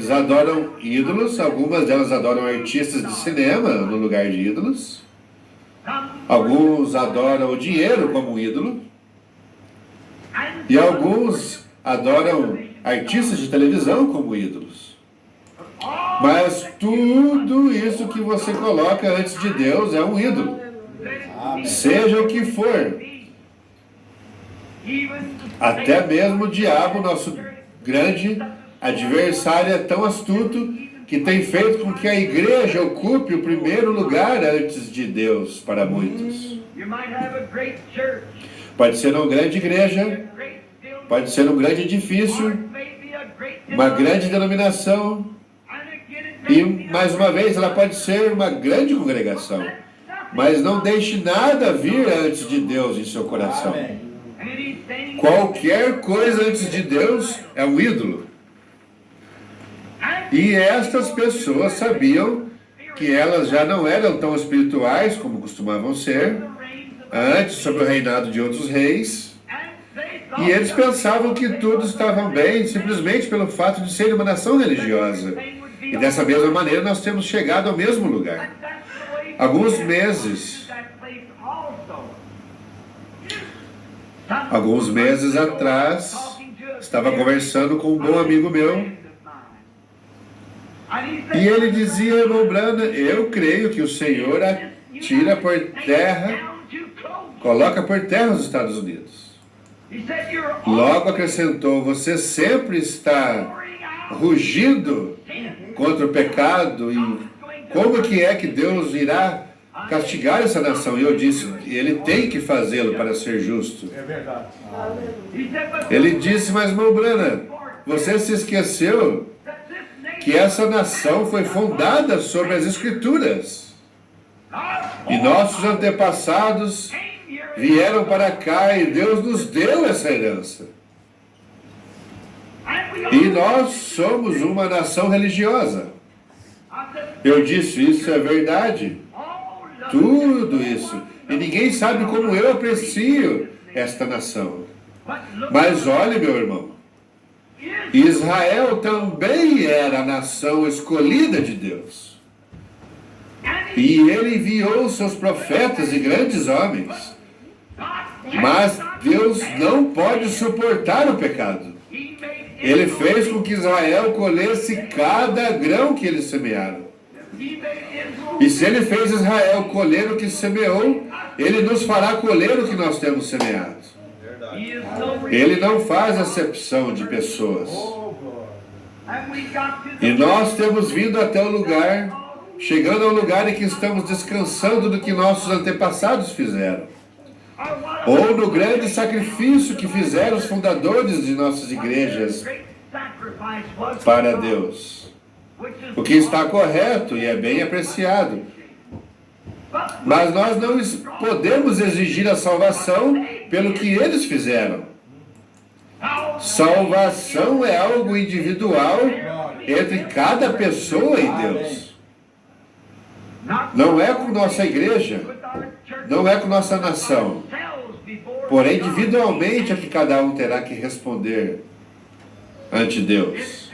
adoram ídolos, algumas delas adoram artistas de cinema no lugar de ídolos. Alguns adoram o dinheiro como ídolo. E alguns adoram artistas de televisão como ídolos. Mas tudo isso que você coloca antes de Deus é um ídolo. Seja o que for. Até mesmo o diabo, nosso grande adversário, é tão astuto que tem feito com que a igreja ocupe o primeiro lugar antes de Deus para muitos. Pode ser uma grande igreja, pode ser um grande edifício, uma grande denominação, e mais uma vez ela pode ser uma grande congregação, mas não deixe nada vir antes de Deus em seu coração. Qualquer coisa antes de Deus é um ídolo. E estas pessoas sabiam que elas já não eram tão espirituais como costumavam ser antes, sob o reinado de outros reis, e eles pensavam que tudo estava bem simplesmente pelo fato de ser uma nação religiosa. E dessa mesma maneira nós temos chegado ao mesmo lugar. Alguns meses atrás, estava conversando com um bom amigo meu, e ele dizia: irmão Branham, eu creio que o Senhor atira por terra, coloca por terra os Estados Unidos. Logo acrescentou: você sempre está rugindo contra o pecado e como que é que Deus irá castigar essa nação? E eu disse, ele tem que fazê-lo para ser justo. É verdade. Ele disse, mas irmão Branham, você se esqueceu que essa nação foi fundada sobre as Escrituras. E nossos antepassados vieram para cá e Deus nos deu essa herança. E nós somos uma nação religiosa. Eu disse, isso é verdade. Tudo isso. E ninguém sabe como eu aprecio esta nação. Mas olhe, meu irmão, Israel também era a nação escolhida de Deus. E ele enviou seus profetas e grandes homens. Mas Deus não pode suportar o pecado. Ele fez com que Israel colhesse cada grão que eles semearam. E se ele fez Israel colher o que semeou, ele nos fará colher o que nós temos semeado. Ele não faz acepção de pessoas. E nós temos vindo até o lugar, chegando ao lugar em que estamos descansando do que nossos antepassados fizeram. Ou no grande sacrifício que fizeram os fundadores de nossas igrejas para Deus. O que está correto e é bem apreciado. Mas nós não podemos exigir a salvação pelo que eles fizeram. Salvação é algo individual entre cada pessoa e Deus. Não é com nossa igreja, não é com nossa nação. Porém, individualmente é que cada um terá que responder ante Deus.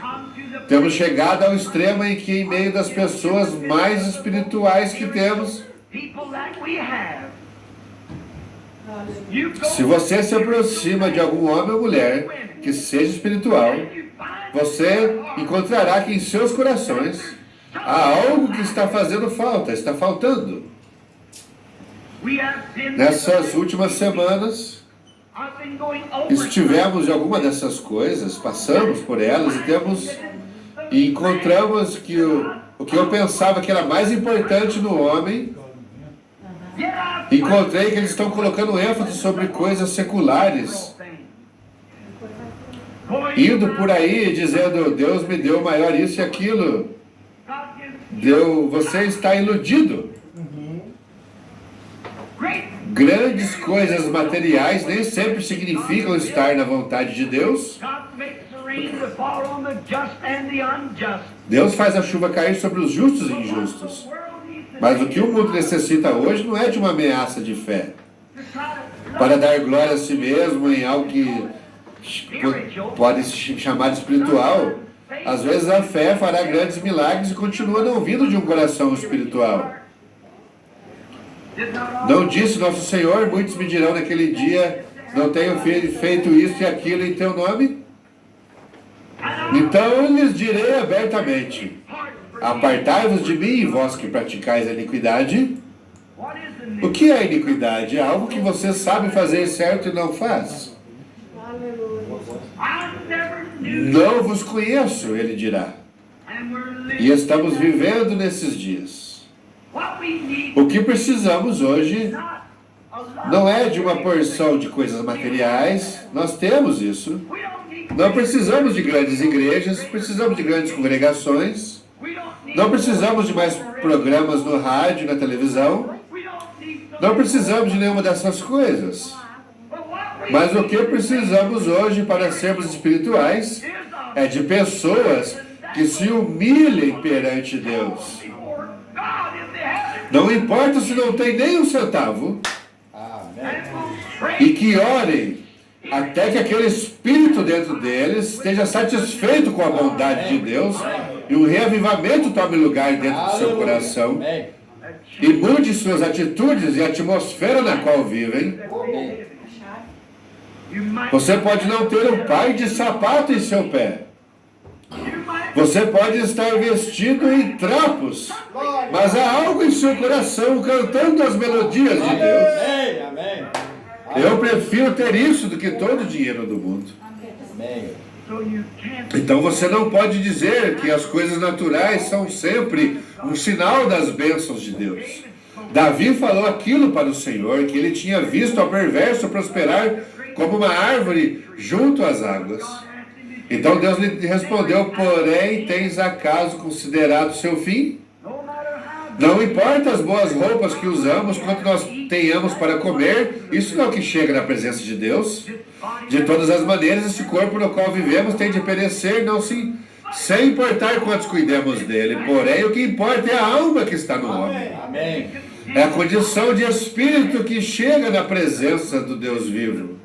Temos chegado ao extremo em que, em meio das pessoas mais espirituais que temos, se você se aproxima de algum homem ou mulher que seja espiritual, você encontrará que em seus corações há algo que está fazendo falta, está faltando. Nessas últimas semanas, estivemos em alguma dessas coisas, passamos por elas e encontramos que o que eu pensava que era mais importante no homem, encontrei que eles estão colocando ênfase sobre coisas seculares, indo por aí dizendo, Deus me deu maior isso e aquilo. Você está iludido. Grandes coisas materiais nem sempre significam estar na vontade de Deus. Deus faz a chuva cair sobre os justos e injustos. Mas o que o mundo necessita hoje não é de uma ameaça de fé para dar glória a si mesmo em algo que pode se chamar de espiritual. Às vezes a fé fará grandes milagres e continua não vindo de um coração espiritual. Não disse nosso Senhor, muitos me dirão naquele dia, não tenho feito isso e aquilo em teu nome? Então eu lhes direi abertamente, apartai-vos de mim, vós que praticais a iniquidade. O que é iniquidade? É algo que você sabe fazer certo e não faz. Não vos conheço, ele dirá. E estamos vivendo nesses dias. O que precisamos hoje não é de uma porção de coisas materiais, nós temos isso. Não precisamos de grandes igrejas, precisamos de grandes congregações. Não precisamos de mais programas no rádio, na televisão. Não precisamos de nenhuma dessas coisas. Mas o que precisamos hoje para sermos espirituais é de pessoas que se humilhem perante Deus. Não importa se não tem nem um centavo. E que orem até que aquele espírito dentro deles esteja satisfeito com a bondade de Deus e um reavivamento tome lugar dentro do seu coração e mude suas atitudes e a atmosfera na qual vivem. Você pode não ter um par de sapato em seu pé. Você pode estar vestido em trapos, mas há algo em seu coração cantando as melodias de Deus. Eu prefiro ter isso do que todo o dinheiro do mundo. Amém. Então você não pode dizer que as coisas naturais são sempre um sinal das bênçãos de Deus. Davi falou aquilo para o Senhor, que ele tinha visto o perverso prosperar como uma árvore junto às águas. Então Deus lhe respondeu: porém, tens acaso considerado seu fim? Não importa as boas roupas que usamos, quanto nós tenhamos para comer, isso não é o que chega na presença de Deus. De todas as maneiras, esse corpo no qual vivemos tem de perecer, sem importar quantos cuidemos dele. Porém, o que importa é a alma que está no homem. Amém. É a condição de espírito que chega na presença do Deus vivo.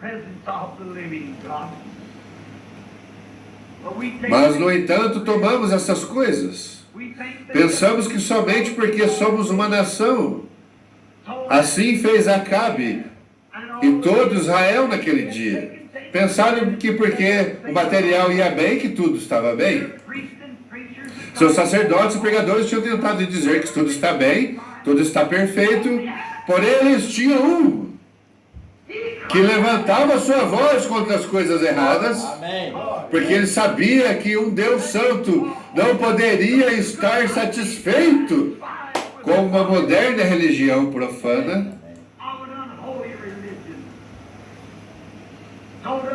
Mas, no entanto, tomamos essas coisas. Pensamos que somente porque somos uma nação. Assim fez Acabe e todo Israel naquele dia. Pensaram que porque o material ia bem, que tudo estava bem. Seus sacerdotes e pregadores tinham tentado dizer que tudo está bem, tudo está perfeito, porém eles tinham um que levantava sua voz contra as coisas erradas, Amém. porque ele sabia que um Deus Santo não poderia estar satisfeito com uma moderna religião profana.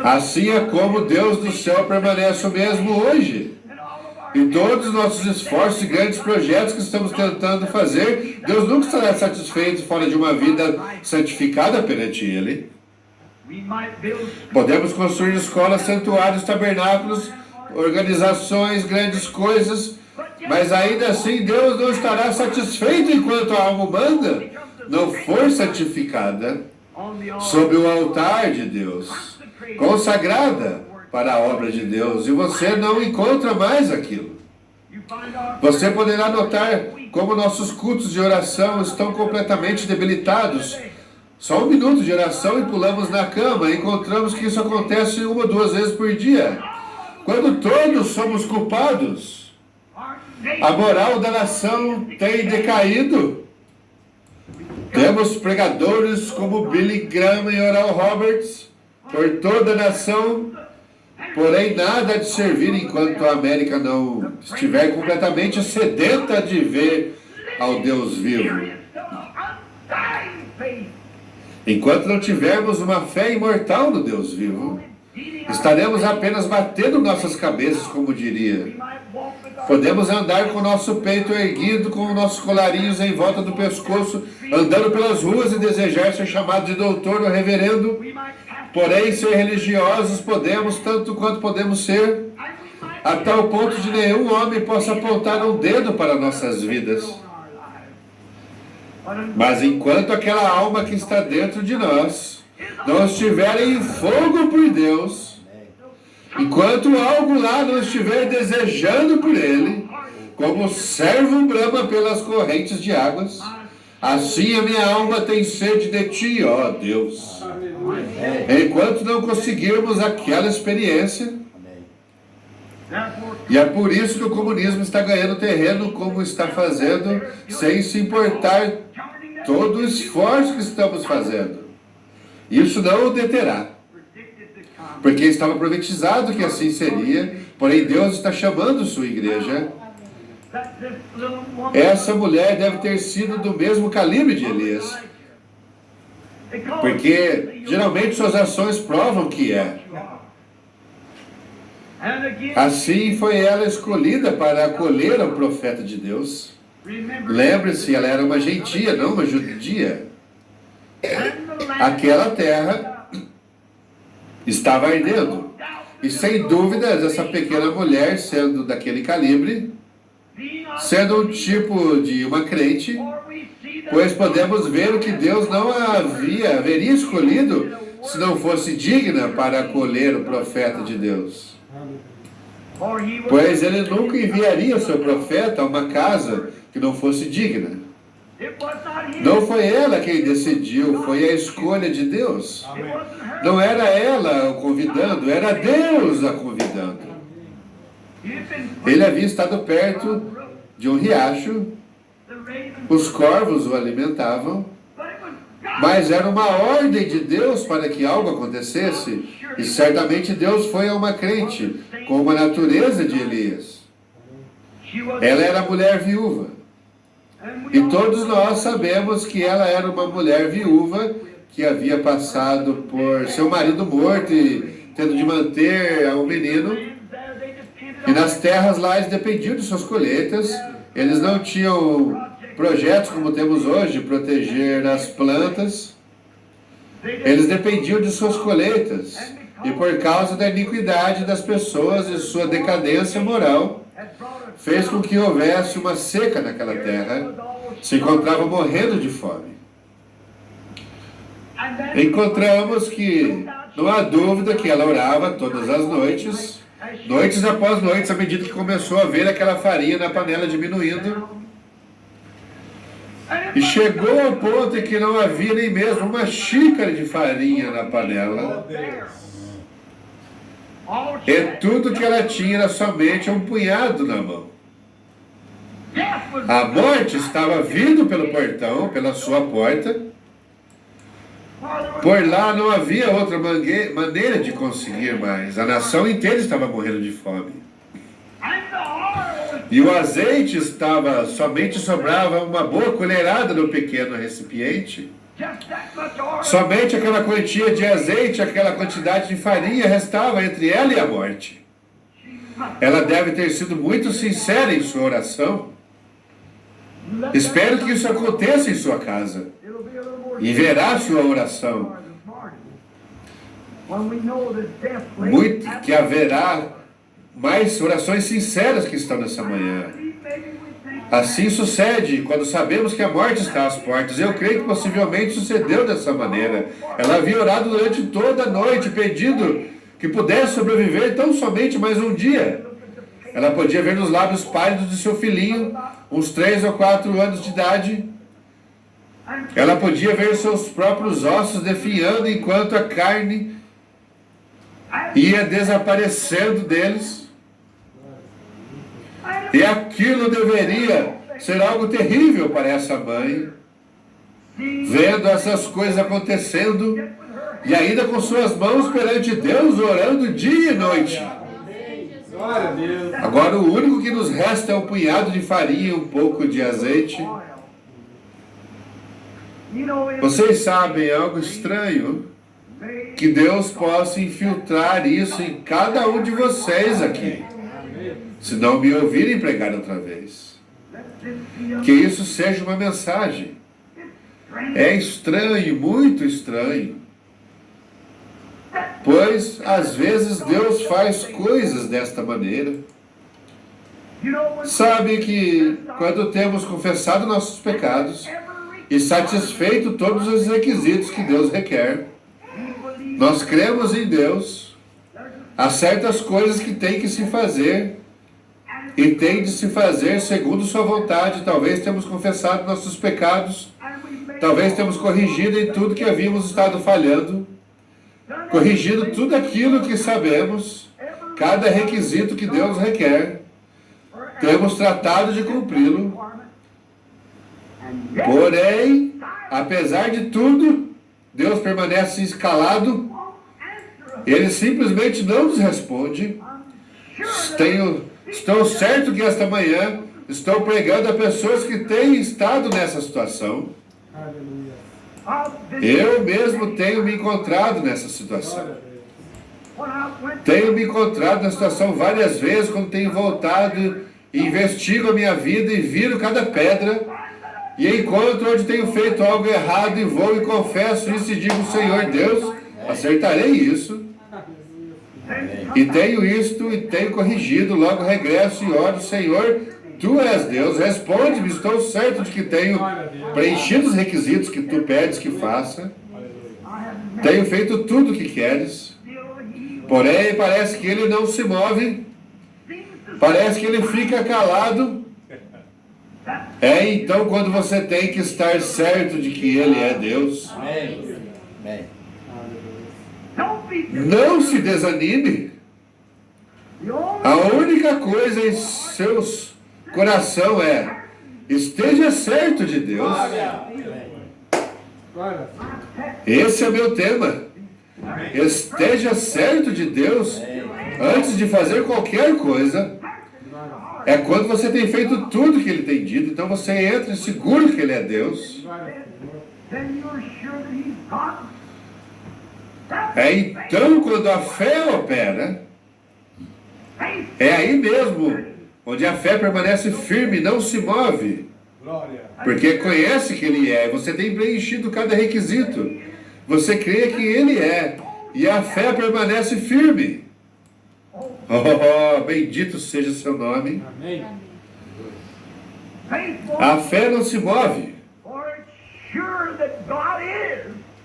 Assim é como Deus do céu permanece o mesmo hoje. Em todos os nossos esforços e grandes projetos que estamos tentando fazer, Deus nunca estará satisfeito fora de uma vida santificada perante Ele. Podemos construir escolas, santuários, tabernáculos, organizações, grandes coisas, mas ainda assim Deus não estará satisfeito enquanto a alma humana não for santificada sob o altar de Deus, consagrada para a obra de Deus, e você não encontra mais aquilo. Você poderá notar como nossos cultos de oração estão completamente debilitados. Só 1 minuto de oração e pulamos na cama, e encontramos que isso acontece 1 ou 2 vezes por dia. Quando todos somos culpados, a moral da nação tem decaído. Temos pregadores como Billy Graham e Oral Roberts por toda a nação, porém nada de servir enquanto a América não estiver completamente sedenta de ver ao Deus vivo. Enquanto não tivermos uma fé imortal no Deus vivo, estaremos apenas batendo nossas cabeças, como diria. Podemos andar com o nosso peito erguido, com os nossos colarinhos em volta do pescoço, andando pelas ruas e desejar ser chamado de doutor ou reverendo. Porém, ser religiosos podemos, tanto quanto podemos ser, a tal ponto de nenhum homem possa apontar um dedo para nossas vidas. Mas enquanto aquela alma que está dentro de nós não estiver em fogo por Deus, enquanto algo lá não estiver desejando por Ele, como o servo brama pelas correntes de águas, assim a minha alma tem sede de Ti, ó Deus. Enquanto não conseguirmos aquela experiência, e é por isso que o comunismo está ganhando terreno como está fazendo, sem se importar todo o esforço que estamos fazendo. Isso não o deterá, porque estava profetizado que assim seria, porém Deus está chamando sua igreja. Essa mulher deve ter sido do mesmo calibre de Elias, porque geralmente suas ações provam que é. Assim foi ela escolhida para acolher o profeta de Deus. Lembre-se, ela era uma gentia, não uma judia. Aquela terra estava ardendo. E sem dúvidas, essa pequena mulher, sendo daquele calibre, sendo um tipo de uma crente, pois podemos ver o que Deus não haveria escolhido se não fosse digna para acolher o profeta de Deus. Pois ele nunca enviaria seu profeta a uma casa que não fosse digna. Não foi ela quem decidiu, foi a escolha de Deus. Não era ela o convidando, era Deus a convidando. Ele havia estado perto de um riacho, os corvos o alimentavam, Mas era uma ordem de Deus para que algo acontecesse. E certamente Deus foi a uma crente com a natureza de Elias. Ela era mulher viúva. E todos nós sabemos que ela era uma mulher viúva que havia passado por seu marido morto e tendo de manter um menino. E nas terras lá eles dependiam de suas colheitas. Eles não tinham projetos como temos hoje, proteger as plantas. Eles dependiam de suas colheitas. E por causa da iniquidade das pessoas e sua decadência moral, fez com que houvesse uma seca naquela terra. Se encontrava morrendo de fome. Encontramos que não há dúvida que ela orava todas as noites, noites após noites, à medida que começou a ver aquela farinha na panela diminuindo. E chegou ao ponto em que não havia nem mesmo uma xícara de farinha na panela. E tudo que ela tinha era somente um punhado na mão. A morte estava vindo pelo portão, pela sua porta. Por lá não havia outra maneira de conseguir mais. A nação inteira estava morrendo de fome. E o azeite estava, somente sobrava uma boa colherada no pequeno recipiente. Somente aquela quantia de azeite, aquela quantidade de farinha restava entre ela e a morte. Ela deve ter sido muito sincera em sua oração. Espero que isso aconteça em sua casa. E verá sua oração. Muito que haverá mais orações sinceras que estão nessa manhã. Assim sucede quando sabemos que a morte está às portas. Eu creio que possivelmente sucedeu dessa maneira. Ela havia orado durante toda a noite, pedindo que pudesse sobreviver tão somente mais um dia. Ela podia ver nos lábios pálidos de seu filhinho, uns 3 ou 4 anos de idade. Ela podia ver seus próprios ossos definhando enquanto a carne ia desaparecendo deles. E aquilo deveria ser algo terrível para essa mãe, vendo essas coisas acontecendo e ainda com suas mãos perante Deus, orando dia e noite. Agora o único que nos resta é um punhado de farinha e um pouco de azeite. Vocês sabem, é algo estranho que Deus possa infiltrar isso em cada um de vocês aqui, se não me ouvirem pregar outra vez. Que isso seja uma mensagem. É estranho, muito estranho. Pois, às vezes, Deus faz coisas desta maneira. Sabe que, quando temos confessado nossos pecados e satisfeito todos os requisitos que Deus requer, nós cremos em Deus, há certas coisas que tem que se fazer e tem de se fazer segundo sua vontade. Talvez temos confessado nossos pecados, talvez temos corrigido em tudo que havíamos estado falhando, corrigindo tudo aquilo que sabemos, cada requisito que Deus requer, temos tratado de cumpri-lo. Porém, apesar de tudo, Deus permanece calado. Ele simplesmente não nos responde. Estou certo que esta manhã estou pregando a pessoas que têm estado nessa situação. Eu mesmo tenho me encontrado nessa situação. Tenho me encontrado na situação várias vezes, quando tenho voltado e investigo a minha vida e viro cada pedra e encontro onde tenho feito algo errado e vou e confesso isso e digo: Senhor Deus, acertarei isso. E tenho isto e tenho corrigido, logo regresso e oro: Senhor, Tu és Deus, responde-me, estou certo de que tenho preenchido os requisitos que Tu pedes que faça. Tenho feito tudo o que queres. Porém, parece que Ele não se move. Parece que Ele fica calado. É então quando você tem que estar certo de que Ele é Deus. Não se desanime. A única coisa em seus coração é: esteja certo de Deus. Glória. Esse é meu tema. Esteja certo de Deus antes de fazer qualquer coisa. É quando você tem feito tudo que Ele tem dito, então você entra seguro que Ele é Deus. É então quando a fé opera, é aí mesmo onde a fé permanece firme, não se move. Glória. Porque conhece que Ele é, você tem preenchido cada requisito. Você crê que Ele é, e a fé permanece firme. Oh, bendito seja o seu nome. Amém. A fé não se move,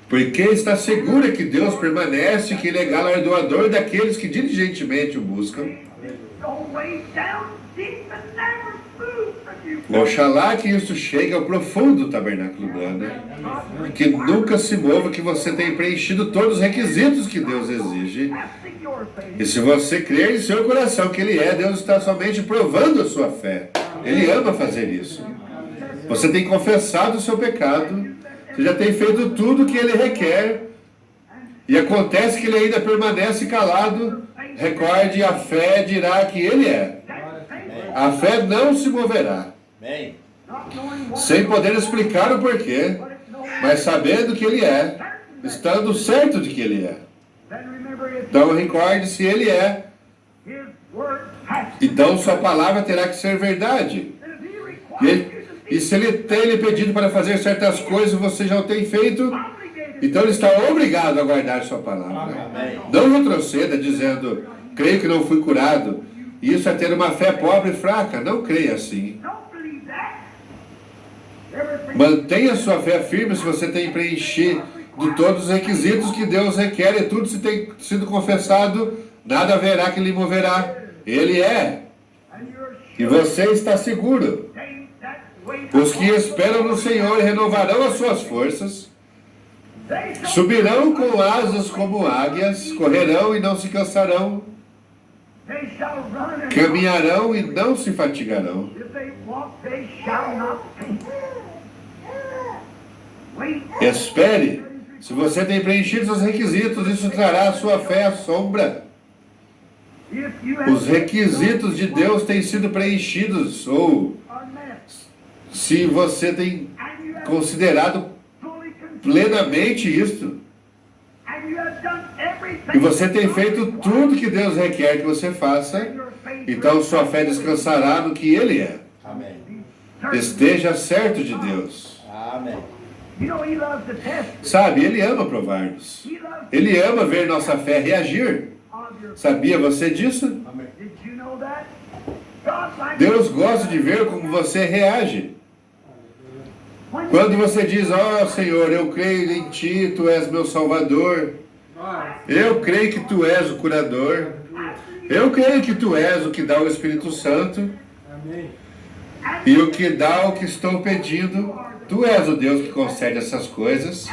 porque está segura que Deus permanece, que Ele é galardoador daqueles que diligentemente o buscam. Oxalá que isso chegue ao profundo tabernáculo humano, que nunca se mova, que você tenha preenchido todos os requisitos que Deus exige. E se você crer em seu coração que Ele é, Deus está somente provando a sua fé. Ele ama fazer isso. Você tem confessado o seu pecado, você já tem feito tudo o que Ele requer, e acontece que Ele ainda permanece calado. Recorde, a fé dirá que Ele é. A fé não se moverá, Amém. sem poder explicar o porquê, mas sabendo que Ele é, estando certo de que Ele é. Então recorde se Ele é, então sua palavra terá que ser verdade. E se Ele tem lhe pedido para fazer certas coisas, você já o tem feito, então Ele está obrigado a guardar sua palavra. Amém. Não retroceda dizendo, creio que não fui curado. Isso é ter uma fé pobre e fraca. Não creia assim. Mantenha sua fé firme se você tem preenchido todos os requisitos que Deus requer, e tudo se tem sido confessado, nada haverá que lhe moverá. Ele é. E você está seguro. Os que esperam no Senhor renovarão as suas forças, subirão com asas como águias, correrão e não se cansarão, caminharão e não se fatigarão. Espere. Se você tem preenchido seus requisitos, isso trará a sua fé à sombra. Os requisitos de Deus têm sido preenchidos, ou se você tem considerado plenamente isto, e você tem feito tudo que Deus requer que você faça, então sua fé descansará no que Ele é. Amém. Esteja certo de Deus. Amém. Sabe, Ele ama provar-nos. Ele ama ver nossa fé reagir. Sabia você disso? Deus gosta de ver como você reage. Quando você diz, ó Senhor, eu creio em Ti, Tu és meu Salvador. Eu creio que Tu és o curador. Eu creio que Tu és o que dá o Espírito Santo. E o que dá o que estou pedindo. Tu és o Deus que concede essas coisas.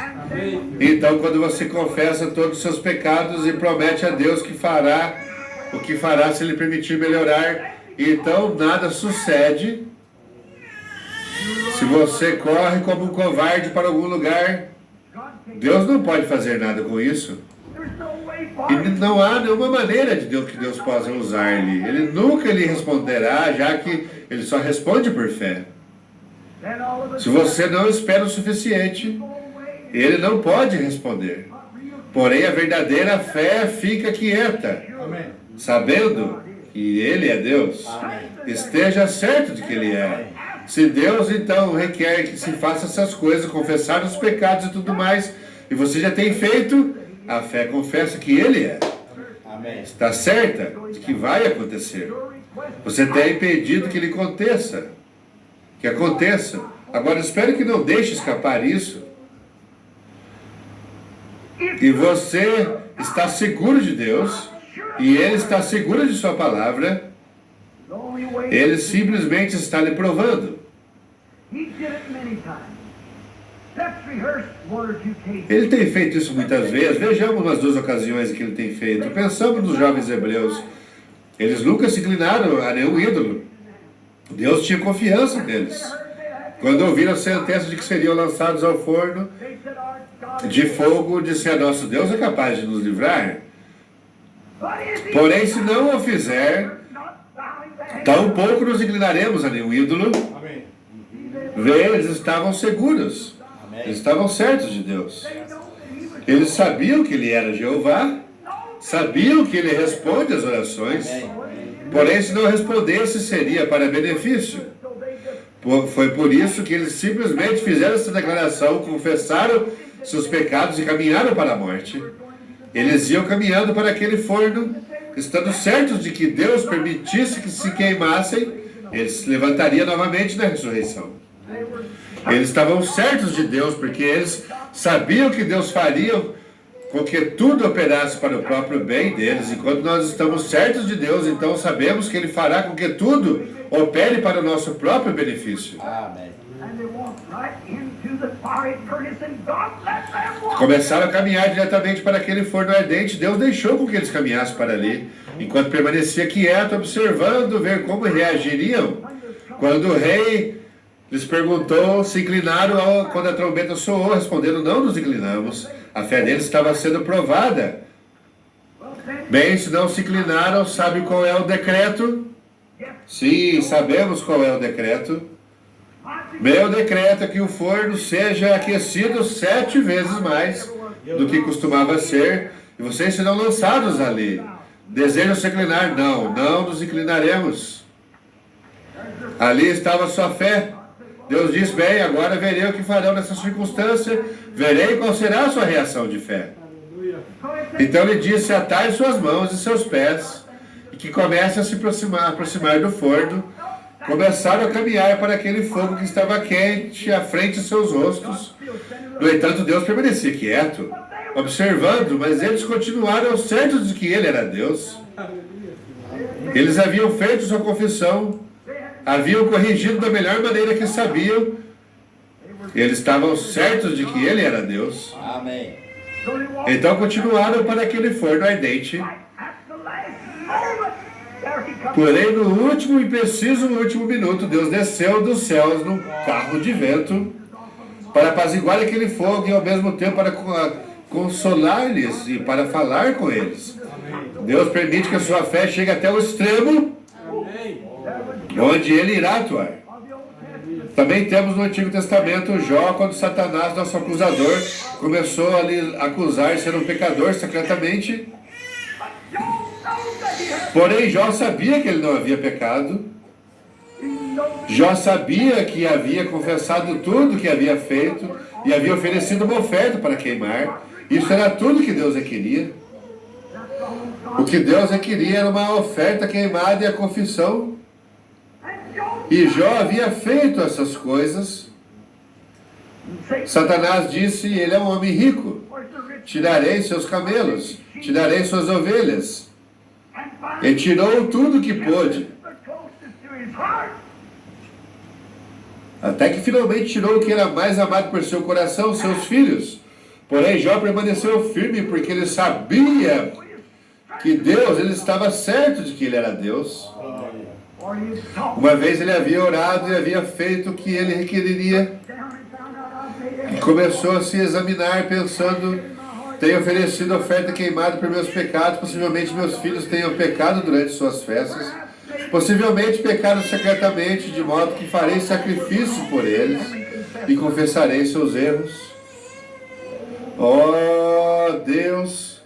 Então, quando você confessa todos os seus pecados e promete a Deus que fará o que fará se Ele permitir melhorar, então nada sucede. Se você corre como um covarde para algum lugar, Deus não pode fazer nada com isso. E não há nenhuma maneira de Deus que Deus possa usar-lhe. Ele nunca lhe responderá, já que Ele só responde por fé. Se você não espera o suficiente, Ele não pode responder. Porém, a verdadeira fé fica quieta, sabendo que Ele é Deus. Esteja certo de que Ele é. Se Deus então requer que se faça essas coisas, confessar os pecados e tudo mais, e você já tem feito, a fé confessa que Ele é. Está certa de que vai acontecer. Você tem pedido que Ele aconteça. Que aconteça. Agora espere que não deixe escapar isso. E você está seguro de Deus, e Ele está seguro de sua palavra. Ele simplesmente está lhe provando. Ele tem feito isso muitas vezes. Vejamos as duas ocasiões em que Ele tem feito. Pensamos nos jovens hebreus. Eles nunca se inclinaram a nenhum ídolo. Deus tinha confiança neles. Quando ouviram a sentença de que seriam lançados ao forno de fogo, disseram: nosso Deus é capaz de nos livrar. Porém, se não o fizer, tampouco nos inclinaremos a nenhum ídolo. Amém. Vê, eles estavam seguros. Eles estavam certos de Deus. Eles sabiam que Ele era Jeová, sabiam que Ele responde às orações. Porém, se não respondesse, seria para benefício. Foi por isso que eles simplesmente fizeram essa declaração, confessaram seus pecados e caminharam para a morte. Eles iam caminhando para aquele forno, estando certos de que Deus permitisse que se queimassem, eles se levantariam novamente na ressurreição. Eles estavam certos de Deus, porque eles sabiam que Deus faria com que tudo operasse para o próprio bem deles. E quando nós estamos certos de Deus, então sabemos que Ele fará com que tudo opere para o nosso próprio benefício. Amém. Começaram a caminhar diretamente para aquele forno ardente. Deus deixou com que eles caminhassem para ali, enquanto permanecia quieto, observando, ver como reagiriam. Quando o rei lhes perguntou, se inclinaram quando a trombeta soou, respondendo: não nos inclinamos. A fé deles estava sendo provada. Bem, se não se inclinaram, sabe qual é o decreto? Sim, sabemos qual é o decreto. Meu decreto é que o forno seja aquecido 7 vezes mais do que costumava ser, e vocês serão lançados ali. Desejam se inclinar? Não, não nos inclinaremos. Ali estava a sua fé. Deus diz: bem, agora verei o que farão nessa circunstância, verei qual será a sua reação de fé. Então ele disse: atai suas mãos e seus pés, e que comece a se aproximar do forno. Começaram a caminhar para aquele fogo que estava quente à frente de seus rostos. No entanto, Deus permanecia quieto, observando, mas eles continuaram certos de que Ele era Deus. Eles haviam feito sua confissão, haviam corrigido da melhor maneira que sabiam. Eles estavam certos de que Ele era Deus. Amém. Então continuaram para aquele forno ardente. Porém, no último e preciso último minuto, Deus desceu dos céus num carro de vento para apaziguar aquele fogo e ao mesmo tempo para consolar-lhes e para falar com eles. Deus permite que a sua fé chegue até o extremo onde Ele irá atuar. Também temos no Antigo Testamento Jó, quando Satanás, nosso acusador, começou a lhe acusar de ser um pecador secretamente. Porém, Jó sabia que ele não havia pecado. Jó sabia que havia confessado tudo que havia feito e havia oferecido uma oferta para queimar. Isso era tudo que Deus queria. O que Deus queria era uma oferta queimada e a confissão. E Jó havia feito essas coisas. Satanás disse: ele é um homem rico. Tirarei seus camelos, tirarei suas ovelhas. E tirou tudo que pôde. Até que finalmente tirou o que era mais amado por seu coração, seus filhos. Porém, Jó permaneceu firme porque ele sabia que Deus, ele estava certo de que ele era Deus. Uma vez ele havia orado e havia feito o que ele requeriria. E começou a se examinar pensando: tenho oferecido oferta queimada por meus pecados, possivelmente meus filhos tenham pecado durante suas festas, possivelmente pecaram secretamente, de modo que farei sacrifício por eles e confessarei seus erros. Oh Deus,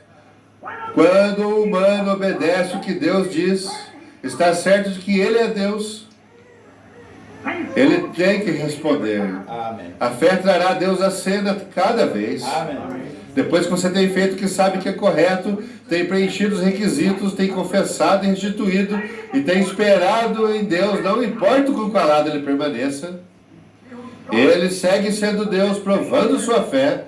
quando o humano obedece o que Deus diz, está certo de que Ele é Deus, Ele tem que responder. Amém. A fé trará Deus à cena cada vez. Amém. Depois que você tem feito o que sabe que é correto, tem preenchido os requisitos, tem confessado e restituído, e tem esperado em Deus, não importa com qual lado Ele permaneça, Ele segue sendo Deus, provando sua fé.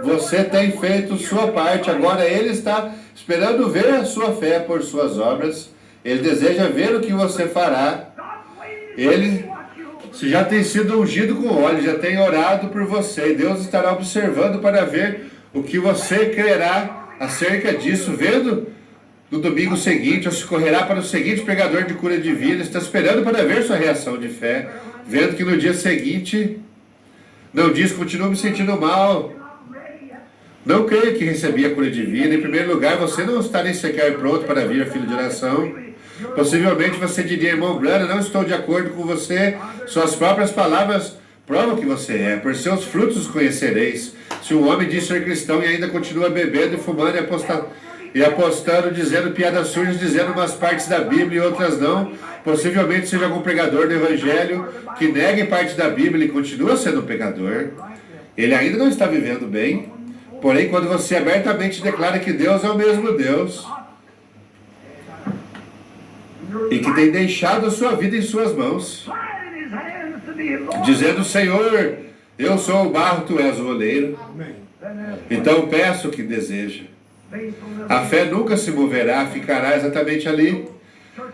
Você tem feito sua parte, agora Ele está esperando ver a sua fé por suas obras. Ele deseja ver o que você fará. Ele já tem sido ungido com óleo, já tem orado por você. Deus estará observando para ver o que você crerá acerca disso, vendo no domingo seguinte, ou se correrá para o seguinte pregador de cura divina, está esperando para ver sua reação de fé, vendo que no dia seguinte não diz, continuo me sentindo mal, não creio que recebi a cura divina. Em primeiro lugar, você não está nem sequer pronto para vir a filho de oração. Possivelmente você diria, irmão Branham, não estou de acordo com você, suas próprias palavras provam que você é, por seus frutos os conhecereis. Se um homem diz ser cristão e ainda continua bebendo e fumando e apostando, dizendo piadas sujas, dizendo umas partes da Bíblia e outras não, possivelmente seja algum pregador do Evangelho que negue parte da Bíblia e continua sendo um pecador. Ele ainda não está vivendo bem. Porém, quando você abertamente declara que Deus é o mesmo Deus e que tem deixado a sua vida em suas mãos, dizendo, Senhor, eu sou o barro, tu és o oleiro, então peço o que deseja. A fé nunca se moverá, ficará exatamente ali.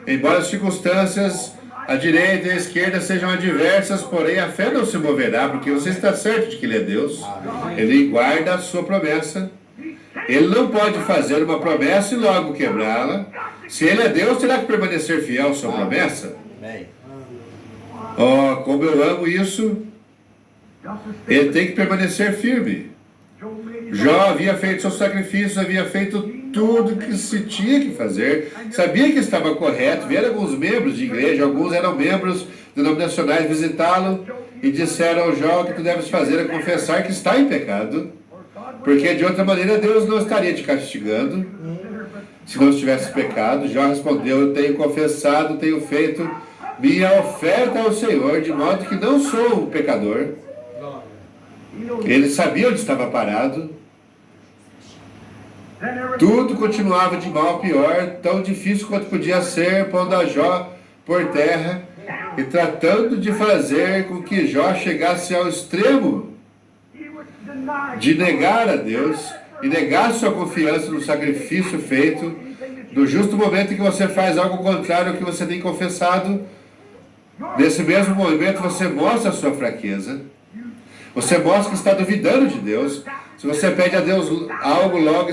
Embora as circunstâncias, a direita e a esquerda sejam adversas, porém a fé não se moverá, porque você está certo de que Ele é Deus. Ele guarda a sua promessa. Ele não pode fazer uma promessa e logo quebrá-la. Se Ele é Deus, terá que permanecer fiel à sua promessa. Oh, como eu amo isso. Ele tem que permanecer firme. Jó havia feito seus sacrifícios, havia feito tudo que se tinha que fazer, sabia que estava correto. Vieram alguns membros de igreja, alguns eram membros denominacionais, visitá-lo e disseram ao Jó, o que tu deves fazer é confessar que está em pecado, porque de outra maneira Deus não estaria te castigando se não tivesse pecado. Jó respondeu, eu tenho confessado, tenho feito minha oferta ao Senhor, de modo que não sou um pecador. Ele sabia onde estava parado. Tudo continuava de mal a pior, tão difícil quanto podia ser, pondo a Jó por terra e tratando de fazer com que Jó chegasse ao extremo de negar a Deus e negar sua confiança no sacrifício feito. No justo momento em que você faz algo contrário ao que você tem confessado, nesse mesmo momento você mostra a sua fraqueza. Você mostra que está duvidando de Deus. Se você pede a Deus algo logo